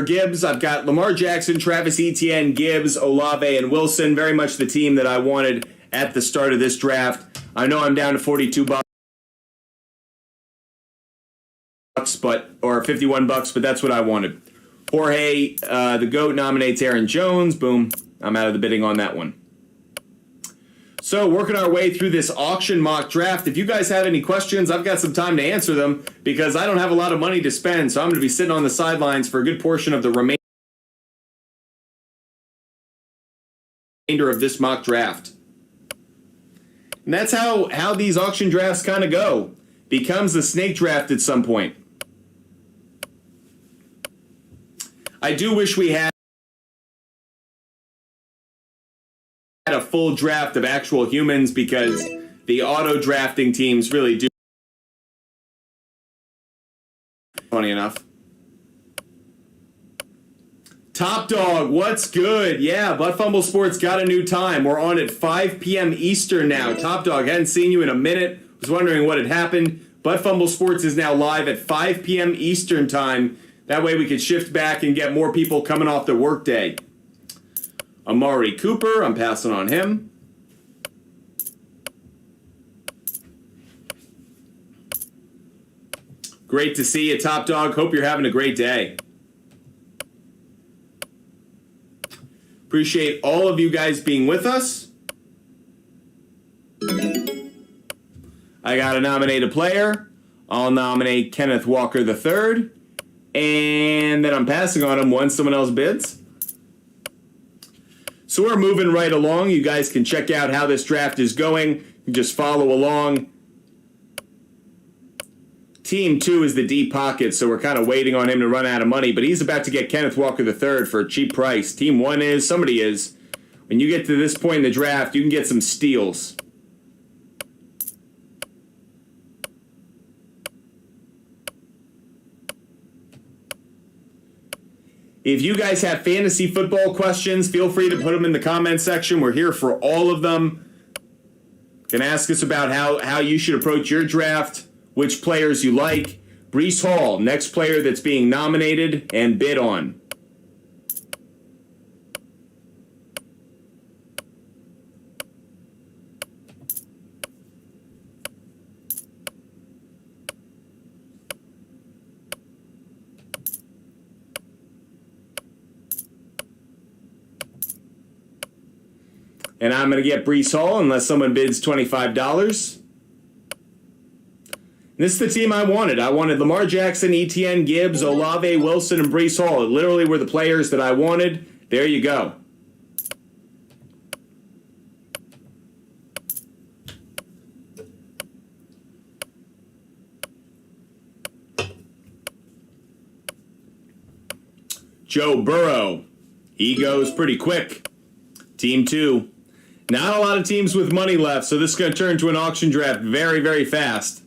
Gibbs. I've got Lamar Jackson, Travis Etienne, Gibbs, Olave, and Wilson. Very much the team that I wanted at the start of this draft. I know I'm down to $42, or $51, but that's what I wanted. Jorge, the GOAT, nominates Aaron Jones. Boom. I'm out of the bidding on that one. So, working our way through this auction mock draft. If you guys have any questions, I've got some time to answer them because I don't have a lot of money to spend. So, I'm going to be sitting on the sidelines for a good portion of the remainder of this mock draft. And that's how these auction drafts kind of go. Becomes a snake draft at some point. I do wish we had a full draft of actual humans because the auto drafting teams really do. Funny enough. Top Dog, what's good? Yeah, Butt Fumble Sports got a new time. We're on at 5 p.m. Eastern now. Top Dog, hadn't seen you in a minute. Was wondering what had happened. Butt Fumble Sports is now live at 5 p.m. Eastern time. That way we could shift back and get more people coming off the workday. Amari Cooper, I'm passing on him. Great to see you, Top Dog. Hope you're having a great day. Appreciate all of you guys being with us. I got to nominate a player. I'll nominate Kenneth Walker III. And then I'm passing on him once someone else bids. So we're moving right along. You guys can check out how this draft is going. You just follow along. Team 2 is the deep pocket, so we're kind of waiting on him to run out of money. But he's about to get Kenneth Walker III for a cheap price. Team 1 is, somebody is. When you get to this point in the draft, you can get some steals. If you guys have fantasy football questions, feel free to put them in the comment section. We're here for all of them. You can ask us about how you should approach your draft, which players you like. Breece Hall, next player that's being nominated and bid on. And I'm going to get Breece Hall unless someone bids $25. This is the team I wanted. I wanted Lamar Jackson, Etienne, Gibbs, Olave, Wilson, and Breece Hall. It literally were the players that I wanted. There you go. Joe Burrow. He goes pretty quick. Team 2. Not a lot of teams with money left, so this is going to turn into an auction draft very, very fast.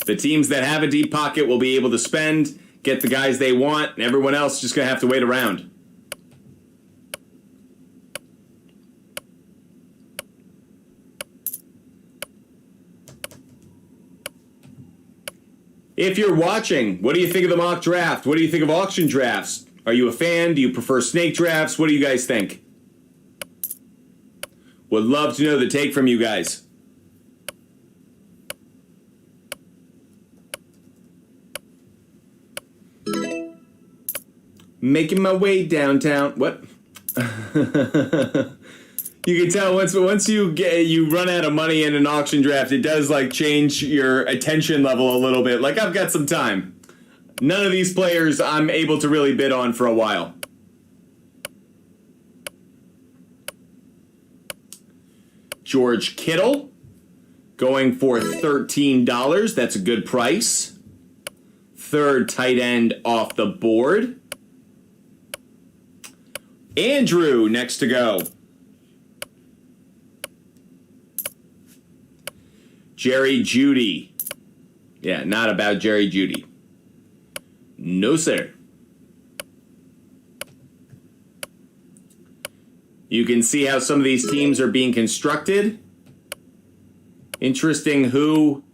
The teams that have a deep pocket will be able to spend, get the guys they want, and everyone else is just going to have to wait around. If you're watching, what do you think of the mock draft? What do you think of auction drafts? Are you a fan? Do you prefer snake drafts? What do you guys think? Would love to know the take from you guys. Making my way downtown. What? You can tell once you run out of money in an auction draft, it does like change your attention level a little bit. Like I've got some time. None of these players I'm able to really bid on for a while. George Kittle going for $13. That's a good price. Third tight end off the board. Andrew next to go. Jerry Jeudy. Yeah, not about Jerry Jeudy. No, sir. You can see how some of these teams are being constructed. Interesting who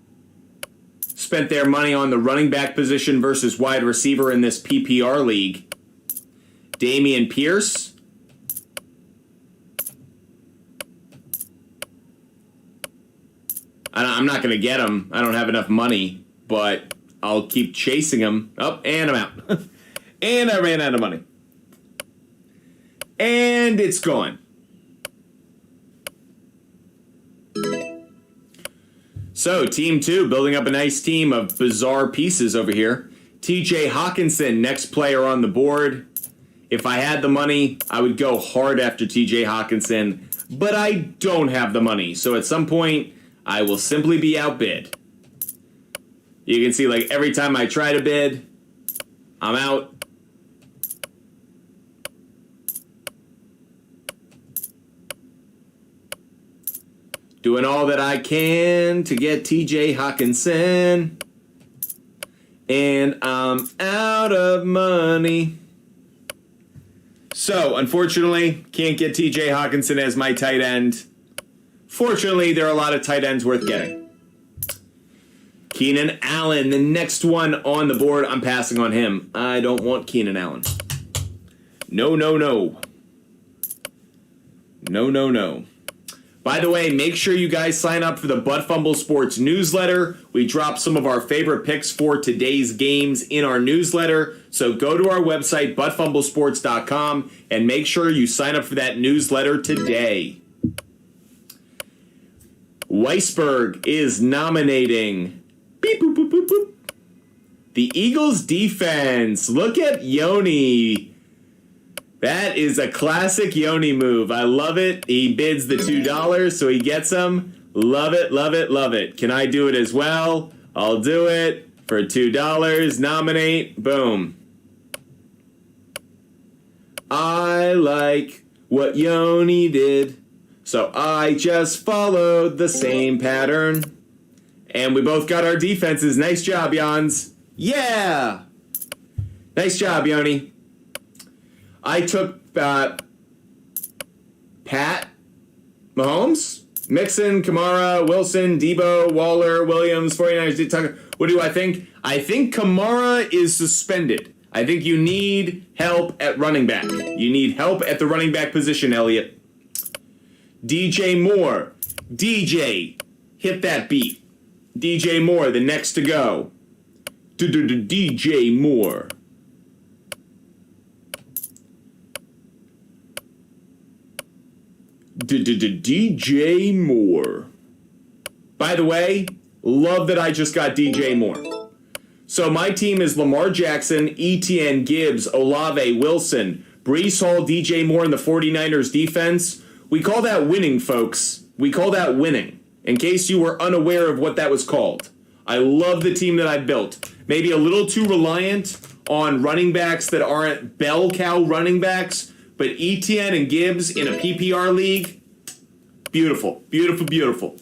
spent their money on the running back position versus wide receiver in this PPR league. Dameon Pierce. I'm not going to get him. I don't have enough money, but I'll keep chasing him. Oh, and I'm out. And I ran out of money. And it's gone. So, Team 2, building up a nice team of bizarre pieces over here. TJ Hawkinson, next player on the board. If I had the money, I would go hard after TJ Hawkinson, but I don't have the money. So at some point, I will simply be outbid. You can see, like, every time I try to bid, I'm out. Doing all that I can to get TJ Hawkinson. And I'm out of money. So, unfortunately, can't get TJ Hawkinson as my tight end. Fortunately, there are a lot of tight ends worth getting. Keenan Allen, the next one on the board. I'm passing on him. I don't want Keenan Allen. No, no, no. No, no, no. By the way, make sure you guys sign up for the Butt Fumble Sports newsletter. We drop some of our favorite picks for today's games in our newsletter. So go to our website, buttfumblesports.com, and make sure you sign up for that newsletter today. Weisberg is nominating beep, boop, boop, boop, boop. The Eagles defense. Look at Yoni. That is a classic Yoni move. I love it. He bids the $2, so he gets them. Love it, love it, love it. Can I do it as well? I'll do it for $2. Nominate. Boom. I like what Yoni did, so I just followed the same pattern. And we both got our defenses. Nice job, Jans. Yeah! Nice job, Yoni. I took Pat Mahomes, Mixon, Kamara, Wilson, Debo, Waller, Williams, 49ers, Tucker. What do I think? I think Kamara is suspended. I think you need help at running back. You need help at the running back position, Elliott. DJ Moore. DJ, hit that beat. DJ Moore, the next to go. DJ Moore. DJ Moore. By the way, love that I just got DJ Moore. So my team is Lamar Jackson, Etienne, Gibbs, Olave, Wilson, Breece Hall, DJ Moore, and the 49ers defense. We call that winning, folks. We call that winning. In case you were unaware of what that was called. I love the team that I built. Maybe a little too reliant on running backs that aren't bell cow running backs, but Etienne and Gibbs in a PPR league, beautiful, beautiful, beautiful.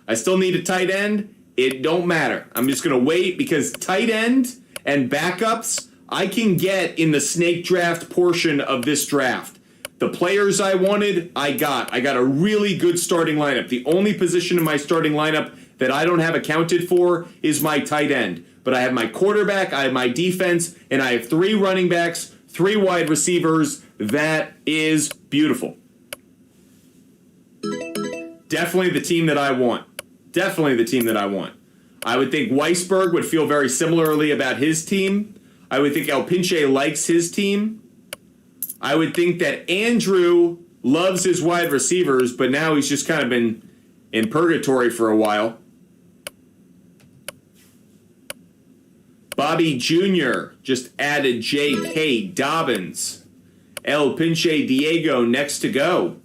I still need a tight end. It don't matter. I'm just going to wait because tight end and backups I can get in the snake draft portion of this draft. The players I wanted, I got. I got a really good starting lineup. The only position in my starting lineup that I don't have accounted for is my tight end. But I have my quarterback, I have my defense, and I have 3 running backs, 3 wide receivers. That is beautiful. Definitely the team that I want. Definitely the team that I want. I would think Weisberg would feel very similarly about his team. I would think El Pinche likes his team. I would think that Andrew loves his wide receivers, but now he's just kind of been in purgatory for a while. Bobby Jr. just added J.K. Dobbins. El Pinche Diego next to go.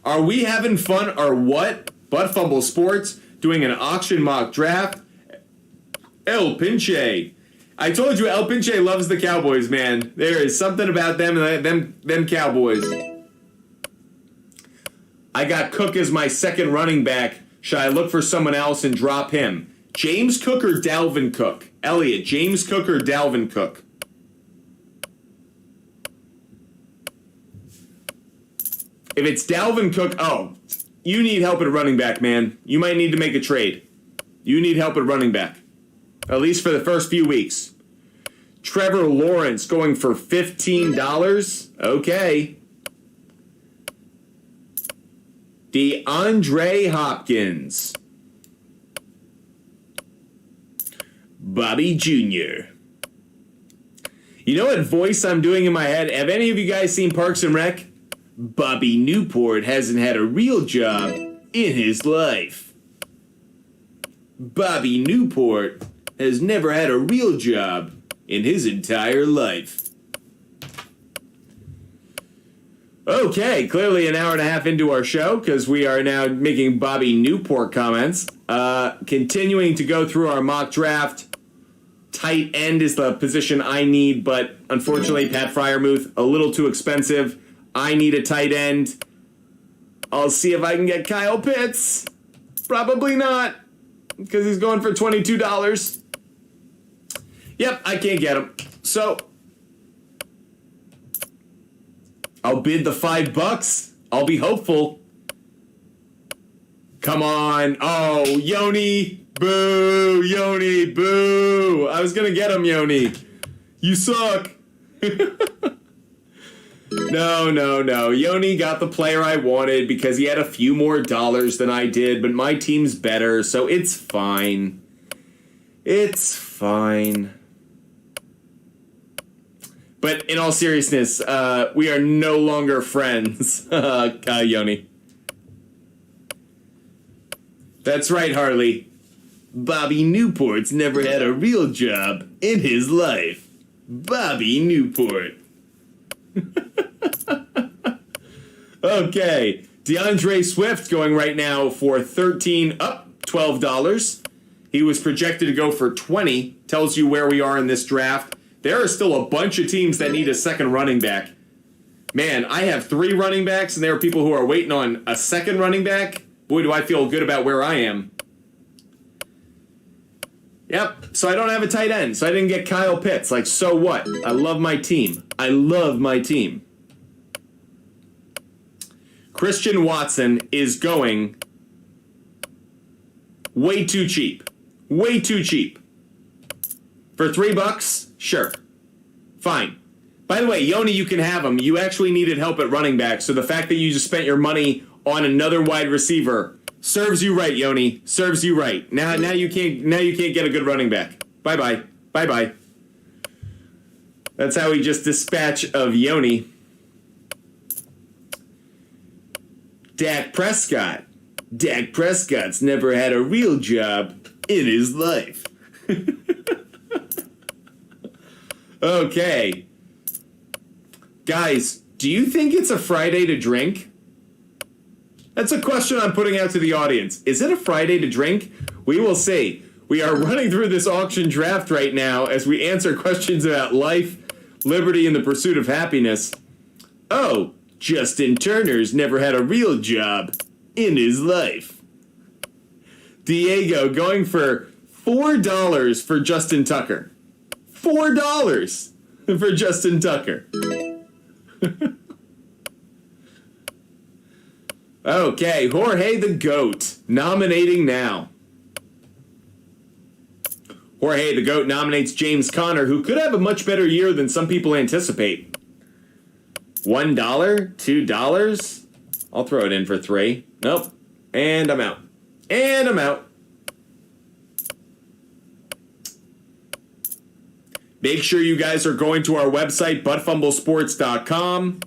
Are we having fun or what? Butt Fumble Sports doing an auction mock draft. El Pinche. I told you El Pinche loves the Cowboys, man. There is something about them and them Cowboys. I got Cook as my second running back. Should I look for someone else and drop him? James Cook or Dalvin Cook? Elliot, James Cook or Dalvin Cook? If it's Dalvin Cook, oh, you need help at running back, man. You might need to make a trade. You need help at running back. At least for the first few weeks. Trevor Lawrence going for $15. Okay. DeAndre Hopkins. Bobby Jr. You know what voice I'm doing in my head? Have any of you guys seen Parks and Rec? Bobby Newport hasn't had a real job in his life. Bobby Newport has never had a real job in his entire life. Okay, clearly an hour and a half into our show because we are now making Bobby Newport comments. Continuing to go through our mock draft. Tight end is the position I need, but unfortunately, Pat Freiermuth, a little too expensive. I need a tight end. I'll see if I can get Kyle Pitts. Probably not, because he's going for $22. Yep, I can't get him. So, I'll bid the $5. I'll be hopeful. Come on. Oh, Yoni. Boo, Yoni, boo. I was going to get him, Yoni. You suck. No. Yoni got the player I wanted because he had a few more dollars than I did, but my team's better, so it's fine. It's fine. But in all seriousness, we are no longer friends, Yoni. That's right, Harley. Bobby Newport's never had a real job in his life. Bobby Newport. Okay. DeAndre Swift going right now for $12. He was projected to go for 20. Tells you where we are in this draft. There are still a bunch of teams that need a second running back. Man, I have 3 running backs, and there are people who are waiting on a second running back. Boy, do I feel good about where I am. Yep, so I don't have a tight end, so I didn't get Kyle Pitts. Like, so what? I love my team. Christian Watson is going way too cheap. Way too cheap. For $3, sure. Fine. By the way, Yoni, you can have him. You actually needed help at running back, so the fact that you just spent your money on another wide receiver serves you right, Yoni. Serves you right. Now you can't get a good running back. Bye bye. That's how we just dispatch of Yoni. Dak Prescott. Dak Prescott's never had a real job in his life. Okay. Guys, do you think it's a Friday to drink? That's a question I'm putting out to the audience. Is it a Friday to drink? We will see. We are running through this auction draft right now as we answer questions about life, liberty, and the pursuit of happiness. Oh, Justin Turner's never had a real job in his life. Diego going for $4 for Justin Tucker. $4 for Justin Tucker. Okay, Jorge the GOAT, nominating now. Jorge the GOAT nominates James Conner, who could have a much better year than some people anticipate. $1? $2? I'll throw it in for $3. Nope. And I'm out. Make sure you guys are going to our website, buttfumblesports.com.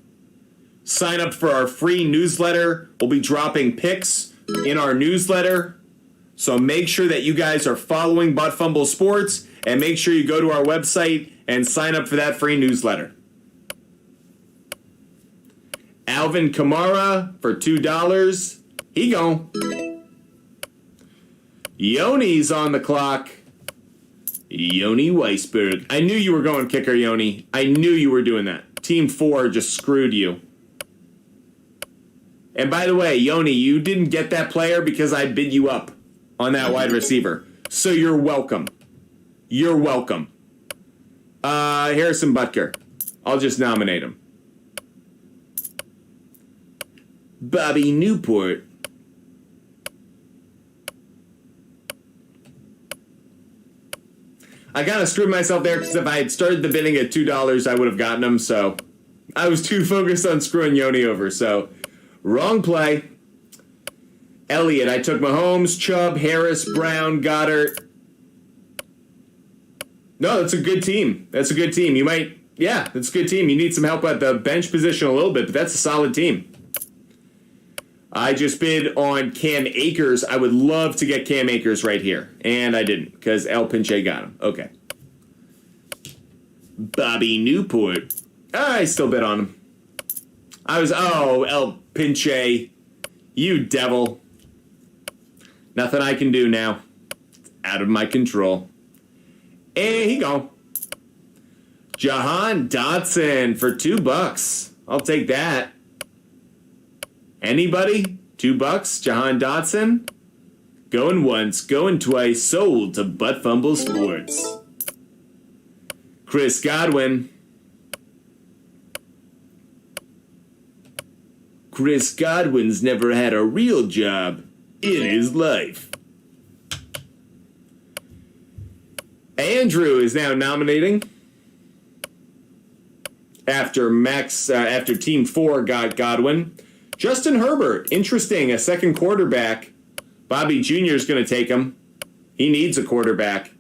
Sign up for our free newsletter. We'll be dropping picks in our newsletter. So make sure that you guys are following Butt Fumble Sports, and make sure you go to our website and sign up for that free newsletter. Alvin Kamara for $2. He gone. Yoni's on the clock. Yoni Weisberg. I knew you were going kicker, Yoni. I knew you were doing that. Team 4 just screwed you. And by the way, Yoni, you didn't get that player because I bid you up on that wide receiver. So you're welcome. You're welcome. Harrison Butker. I'll just nominate him. Bobby Newport. I kind of screwed myself there because if I had started the bidding at $2, I would have gotten him. So I was too focused on screwing Yoni over. So wrong play. Elliott. I took Mahomes, Chubb, Harris, Brown, Goddard. No, that's a good team. That's a good team. That's a good team. You need some help at the bench position a little bit, but that's a solid team. I just bid on Cam Akers. I would love to get Cam Akers right here. And I didn't, because El Pinche got him. Okay. Bobby Newport. I still bid on him. El Pinche. You devil. Nothing I can do now. It's out of my control. And here you go. Jahan Dotson for $2. I'll take that. Anybody? $2? Jahan Dotson? Going once, going twice, sold to Butt Fumble Sports. Chris Godwin. Chris Godwin's never had a real job in his life. Andrew is now nominating after Team 4 got Godwin. Justin Herbert, interesting, a second quarterback. Bobby Jr. is going to take him. He needs a quarterback.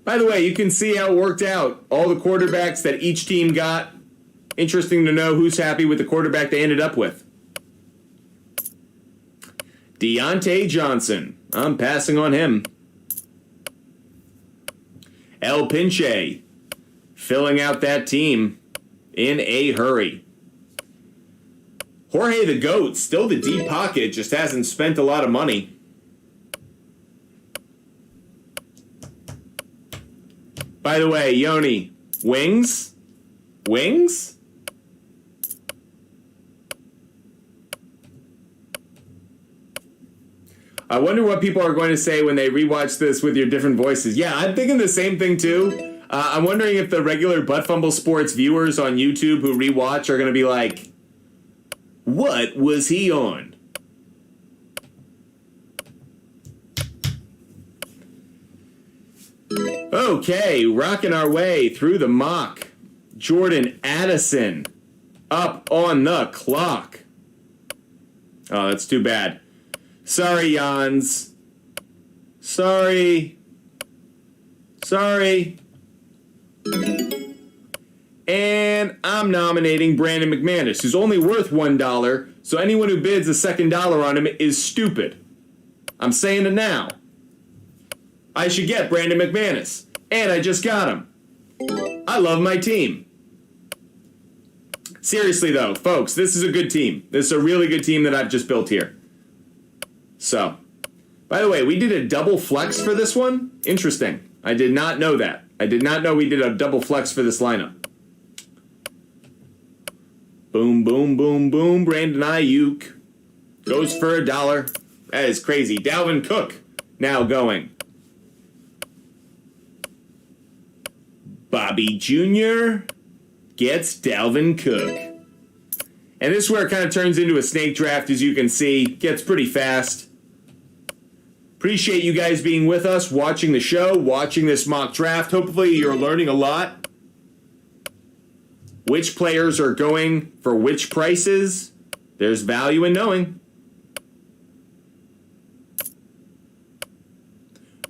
By the way, you can see how it worked out. All the quarterbacks that each team got. Interesting to know who's happy with the quarterback they ended up with. Deontay Johnson. I'm passing on him. El Pinche. Filling out that team in a hurry. Jorge the GOAT. Still the deep pocket. Just hasn't spent a lot of money. By the way, Yoni. Wings? Wings? I wonder what people are going to say when they rewatch this with your different voices. Yeah, I'm thinking the same thing too. I'm wondering if the regular Butt Fumble Sports viewers on YouTube who rewatch are going to be like, what was he on? Okay, rocking our way through the mock. Jordan Addison up on the clock. Oh, that's too bad. Sorry, Jans. Sorry. And I'm nominating Brandon McManus, who's only worth $1, so anyone who bids a second dollar on him is stupid. I'm saying it now. I should get Brandon McManus, and I just got him. I love my team. Seriously, though, folks, this is a good team. This is a really good team that I've just built here. So, by the way, we did a double flex for this one. Interesting. I did not know that. I did not know we did a double flex for this lineup. Boom, boom, boom, boom. Brandon Ayuk goes for $1. That is crazy. Dalvin Cook now going. Bobby Jr. gets Dalvin Cook. And this is where it kind of turns into a snake draft, as you can see. Gets pretty fast. Appreciate you guys being with us, watching the show, watching this mock draft. Hopefully you're learning a lot. Which players are going for which prices. There's value in knowing.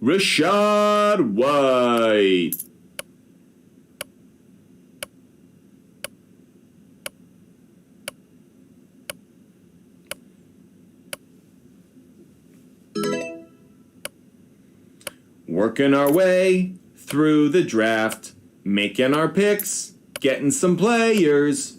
Rashad White. Working our way through the draft, making our picks, getting some players.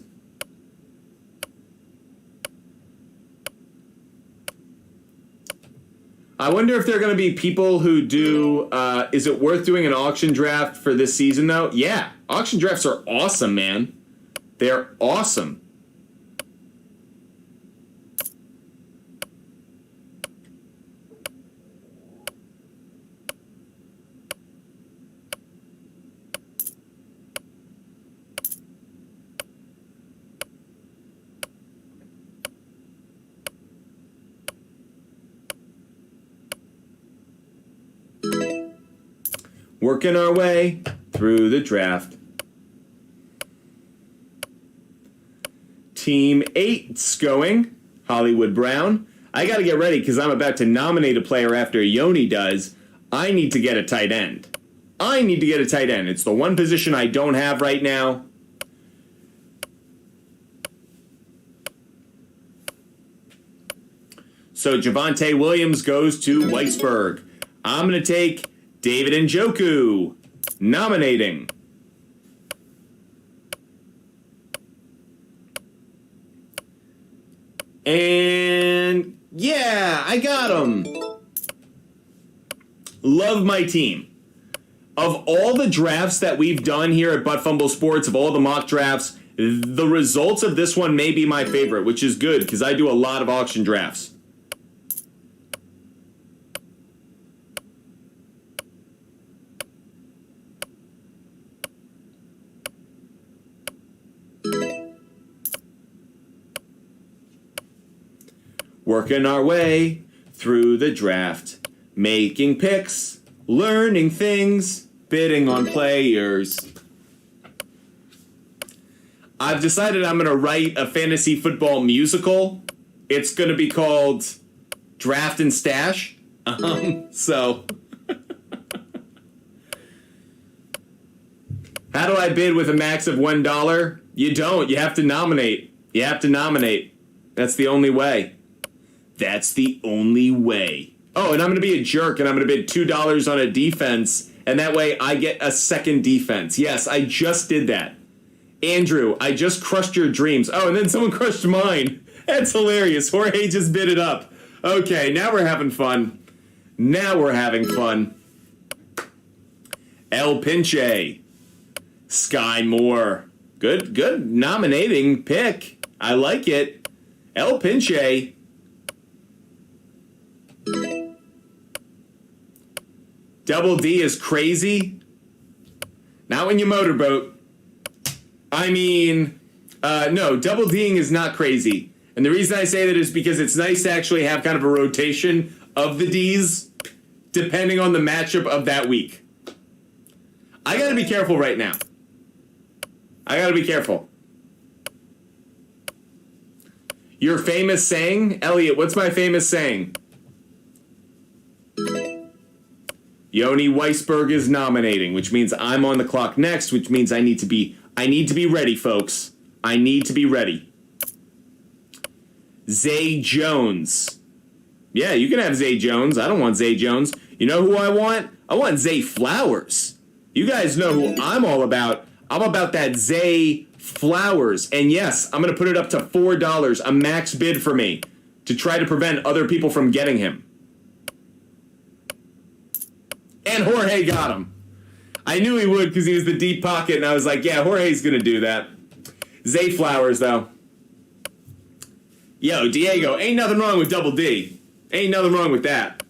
I wonder if there are going to be people who do, is it worth doing an auction draft for this season, though? Yeah, auction drafts are awesome, man. They're awesome. Working our way through the draft. Team 8's going. Hollywood Brown. I got to get ready because I'm about to nominate a player after Yoni does. I need to get a tight end. It's the one position I don't have right now. So Javonte Williams goes to Weisberg. I'm going to take David Njoku. Nominating. And yeah, I got him. Love my team. Of all the drafts that we've done here at Butt Fumble Sports, of all the mock drafts, the results of this one may be my favorite, which is good because I do a lot of auction drafts. Working our way through the draft, making picks, learning things, bidding on players. I've decided I'm going to write a fantasy football musical. It's going to be called Draft and Stash. So how do I bid with a max of $1? You don't. You have to nominate. You have to nominate. That's the only way. That's the only way. Oh, and I'm going to be a jerk, and I'm going to bid $2 on a defense, and that way I get a second defense. Yes, I just did that. Andrew, I just crushed your dreams. Oh, and then someone crushed mine. That's hilarious. Jorge just bid it up. Okay, now we're having fun. Now we're having fun. El Pinche. Sky Moore. Good nominating pick. I like it. El Pinche. Double D is crazy. Not when you motorboat. I mean, no, double D'ing is not crazy. And the reason I say that is because it's nice to actually have kind of a rotation of the D's depending on the matchup of that week. I gotta be careful right now. I gotta be careful. Your famous saying? Elliot, what's my famous saying? Yoni Weisberg is nominating, which means I'm on the clock next, which means I need to be ready, folks. I need to be ready. Zay Jones. Yeah, you can have Zay Jones. I don't want Zay Jones. You know who I want? I want Zay Flowers. You guys know who I'm all about. I'm about that Zay Flowers. And yes, I'm going to put it up to $4, a max bid for me, to try to prevent other people from getting him. And Jorge got him. I knew he would because he was the deep pocket, and I was like, yeah, Jorge's going to do that. Zay Flowers, though. Yo, Diego, ain't nothing wrong with double D. Ain't nothing wrong with that.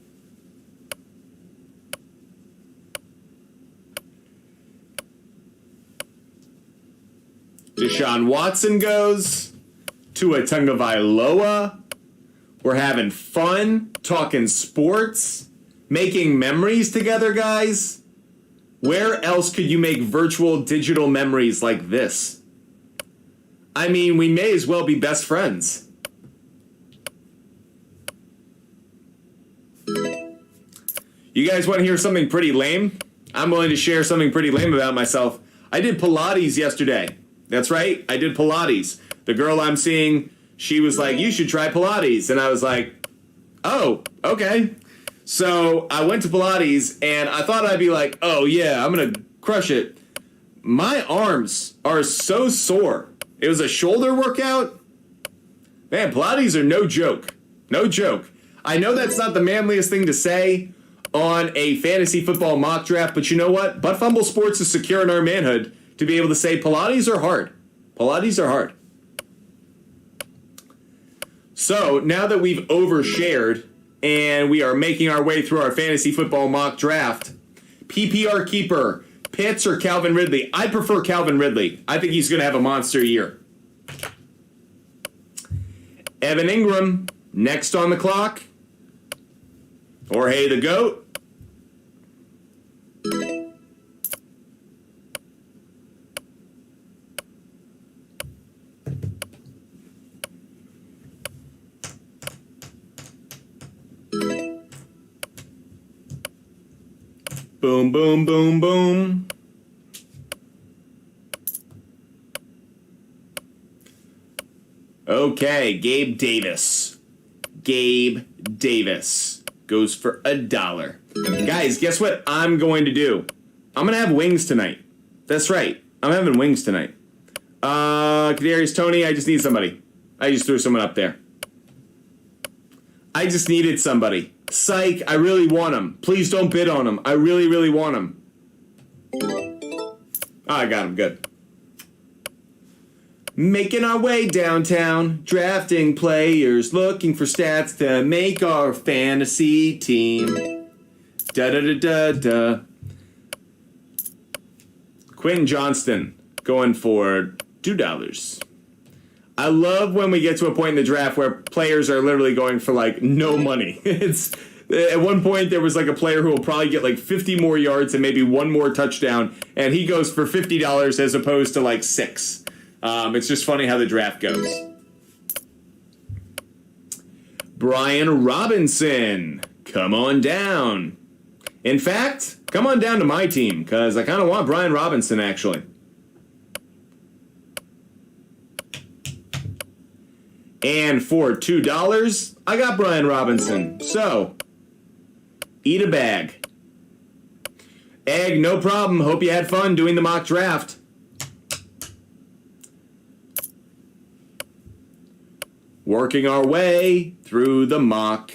Deshaun Watson goes. Tua Tagovailoa. We're having fun, talking sports, making memories together, guys. Where else could you make virtual digital memories like this? I mean, we may as well be best friends. You guys want to hear something pretty lame? I'm willing to share something pretty lame about myself. I did Pilates yesterday. That's right, I did Pilates. The girl I'm seeing, she was like, you should try Pilates. And I was like, oh, okay. So I went to Pilates, and I thought I'd be like, oh yeah, I'm going to crush it. My arms are so sore. It was a shoulder workout. Man, Pilates are no joke. No joke. I know that's not the manliest thing to say on a fantasy football mock draft, but you know what? Butt Fumble Sports is secure in our manhood to be able to say Pilates are hard. Pilates are hard. So now that we've overshared and we are making our way through our fantasy football mock draft, PPR keeper, Pitts or Calvin Ridley? I prefer Calvin Ridley. I think he's going to have a monster year. Evan Ingram, next on the clock. Jorge the GOAT. Boom, boom, boom, boom. Okay, Gabe Davis. Gabe Davis goes for $1. Guys, guess what I'm going to do? I'm going to have wings tonight. That's right. I'm having wings tonight. Kadarius Toney, I just need somebody. I just threw someone up there. I just needed somebody. Psych, I really want him. Please don't bid on him. I really, really want him. Oh, I got him. Good. Making our way downtown, drafting players, looking for stats to make our fantasy team. Da-da-da-da-da. Quentin Johnston going for $2. I love when we get to a point in the draft where players are literally going for like no money. It's at one point there was like a player who will probably get like 50 more yards and maybe one more touchdown, and he goes for $50 as opposed to like $6. It's just funny how the draft goes. Brian Robinson, come on down. In fact, come on down to my team because I kind of want Brian Robinson actually. And for $2, I got Brian Robinson. So, eat a bag. Egg, no problem. Hope you had fun doing the mock draft. Working our way through the mock.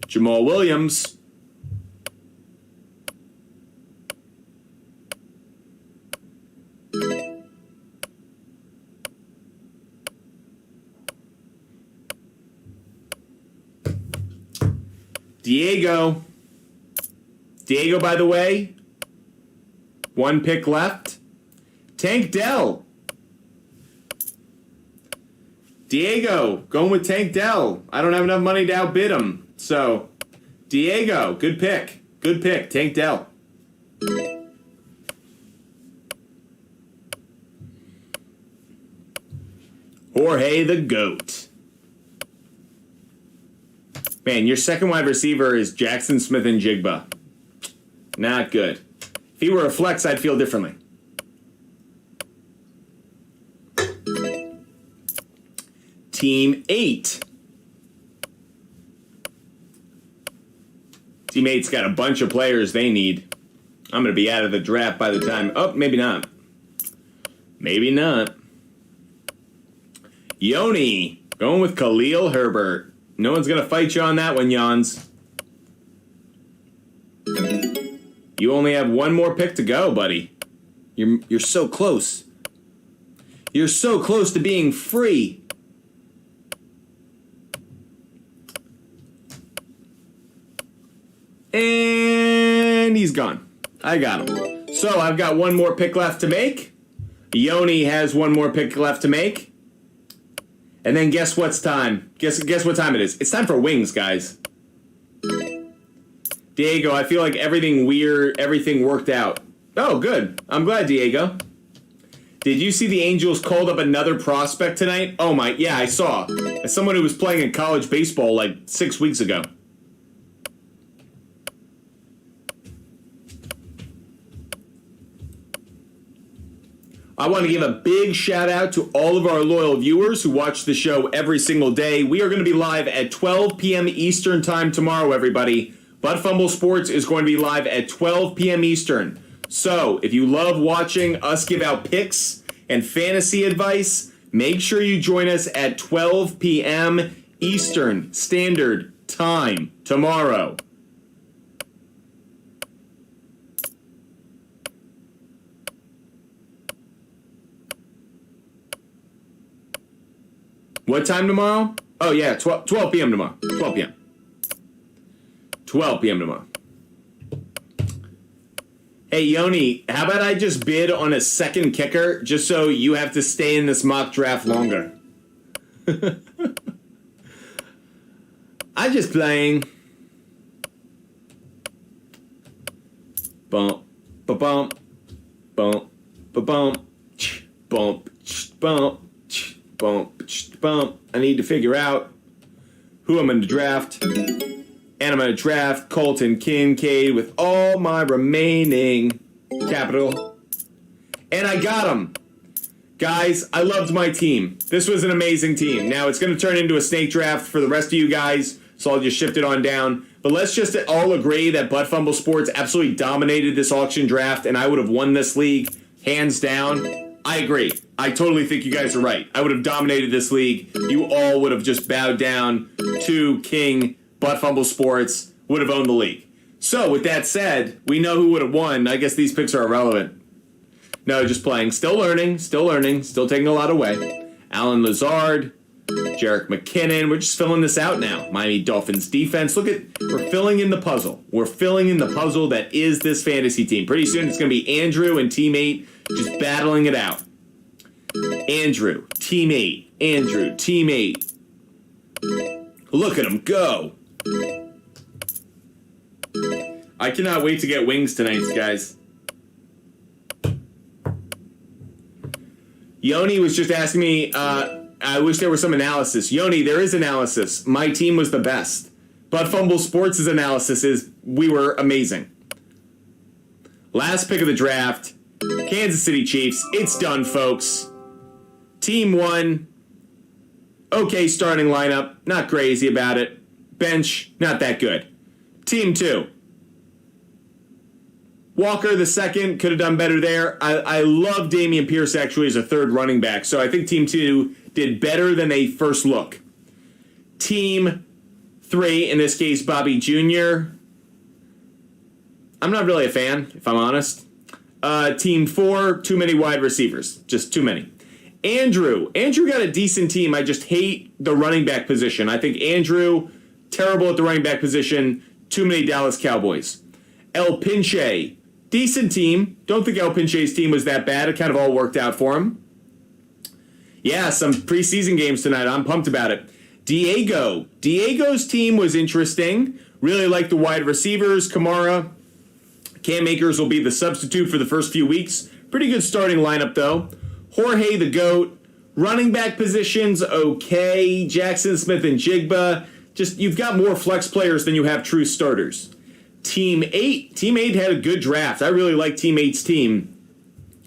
Jamal Williams. Diego, by the way, 1 pick left. Tank Dell. Diego, going with Tank Dell. I don't have enough money to outbid him. So, Diego, good pick. Good pick, Tank Dell. Jorge the GOAT. Man, your second wide receiver is Jackson Smith and Jigba. Not good. If he were a flex, I'd feel differently. Team 8. Team 8's got a bunch of players they need. I'm going to be out of the draft by the time... Oh, maybe not. Maybe not. Yoni, going with Khalil Herbert. No one's going to fight you on that one, Jans. You only have one more pick to go, buddy. You're so close. You're so close to being free. And he's gone. I got him. So I've got one more pick left to make. Yoni has one more pick left to make. And then guess what's time? Guess what time it is? It's time for wings, guys. Diego, I feel like everything worked out. Oh, good. I'm glad, Diego. Did you see the Angels called up another prospect tonight? Oh my, yeah, I saw. As someone who was playing in college baseball like 6 weeks ago. I want to give a big shout out to all of our loyal viewers who watch the show every single day. We are going to be live at 12 p.m. Eastern time tomorrow, everybody. But Fumble Sports is going to be live at 12 p.m. Eastern. So, if you love watching us give out picks and fantasy advice, make sure you join us at 12 p.m. Eastern Standard Time tomorrow. What time tomorrow? Oh, yeah, 12 p.m. tomorrow. 12 p.m. 12 p.m. tomorrow. Hey, Yoni, how about I just bid on a second kicker just so you have to stay in this mock draft longer? I'm just playing. Bump, ba-bump, bump, ba-bump, bump, bump. Bump, bump. I need to figure out who I'm going to draft. And I'm going to draft Colton Kincaid with all my remaining capital. And I got him. Guys, I loved my team. This was an amazing team. Now, it's going to turn into a snake draft for the rest of you guys, so I'll just shift it on down. But let's just all agree that Butt Fumble Sports absolutely dominated this auction draft, and I would have won this league hands down. I agree. I totally think you guys are right. I would have dominated this league. You all would have just bowed down to King Butt Fumble Sports, would have owned the league. So, with that said, we know who would have won. I guess these picks are irrelevant. No, just playing. Still learning, still taking a lot away. Alan Lazard, Jerick McKinnon. We're just filling this out now. Miami Dolphins defense. We're filling in the puzzle. We're filling in the puzzle that is this fantasy team. Pretty soon it's going to be Andrew and Team 8 just battling it out. Andrew, Team 8. Andrew, Team 8. Look at him go. I cannot wait to get wings tonight, guys. Yoni was just asking me, I wish there was some analysis. Yoni, there is analysis. My team was the best. But Fumble Sports' analysis is we were amazing. Last pick of the draft, Kansas City Chiefs. It's done, folks. Team 1, okay starting lineup, not crazy about it. Bench, not that good. Team 2, Walker the second, could have done better there. I love Dameon Pierce actually as a third running back, so I think Team 2 did better than they first look. Team 3, in this case Bobby Jr., I'm not really a fan, if I'm honest. Team 4, too many wide receivers, just too many. Andrew got a decent team, I just hate the running back position. I think Andrew, terrible at the running back position, too many Dallas Cowboys. El Pinche, decent team. Don't think El Pinche's team was that bad. It kind of all worked out for him. Yeah, some preseason games tonight. I'm pumped about it. Diego's team was interesting. Really like the wide receivers. Kamara, Cam Akers will be the substitute for the first few weeks. Pretty good starting lineup, though. Jorge the GOAT. Running back positions, okay. Jackson Smith and Jigba. Just, you've got more flex players than you have true starters. Team 8 had a good draft. I really like Team 8's team.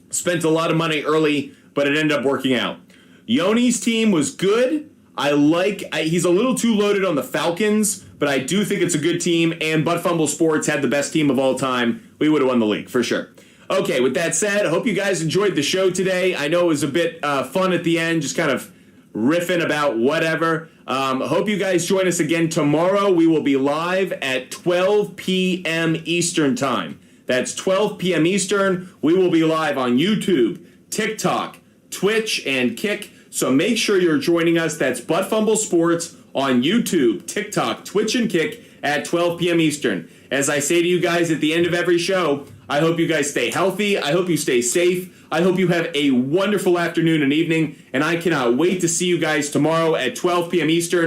Spent a lot of money early, but it ended up working out. Yoni's team was good. He's a little too loaded on the Falcons, but I do think it's a good team, and Butt Fumble Sports had the best team of all time. We would have won the league, for sure. Okay, with that said, I hope you guys enjoyed the show today. I know it was a bit fun at the end, just kind of riffing about whatever. Hope you guys join us again tomorrow. We will be live at 12 p.m. Eastern Time. That's 12 p.m. Eastern. We will be live on YouTube, TikTok, Twitch, and Kick. So make sure you're joining us. That's Butt Fumble Sports on YouTube, TikTok, Twitch, and Kick at 12 p.m. Eastern. As I say to you guys at the end of every show, I hope you guys stay healthy. I hope you stay safe. I hope you have a wonderful afternoon and evening. And I cannot wait to see you guys tomorrow at 12 p.m. Eastern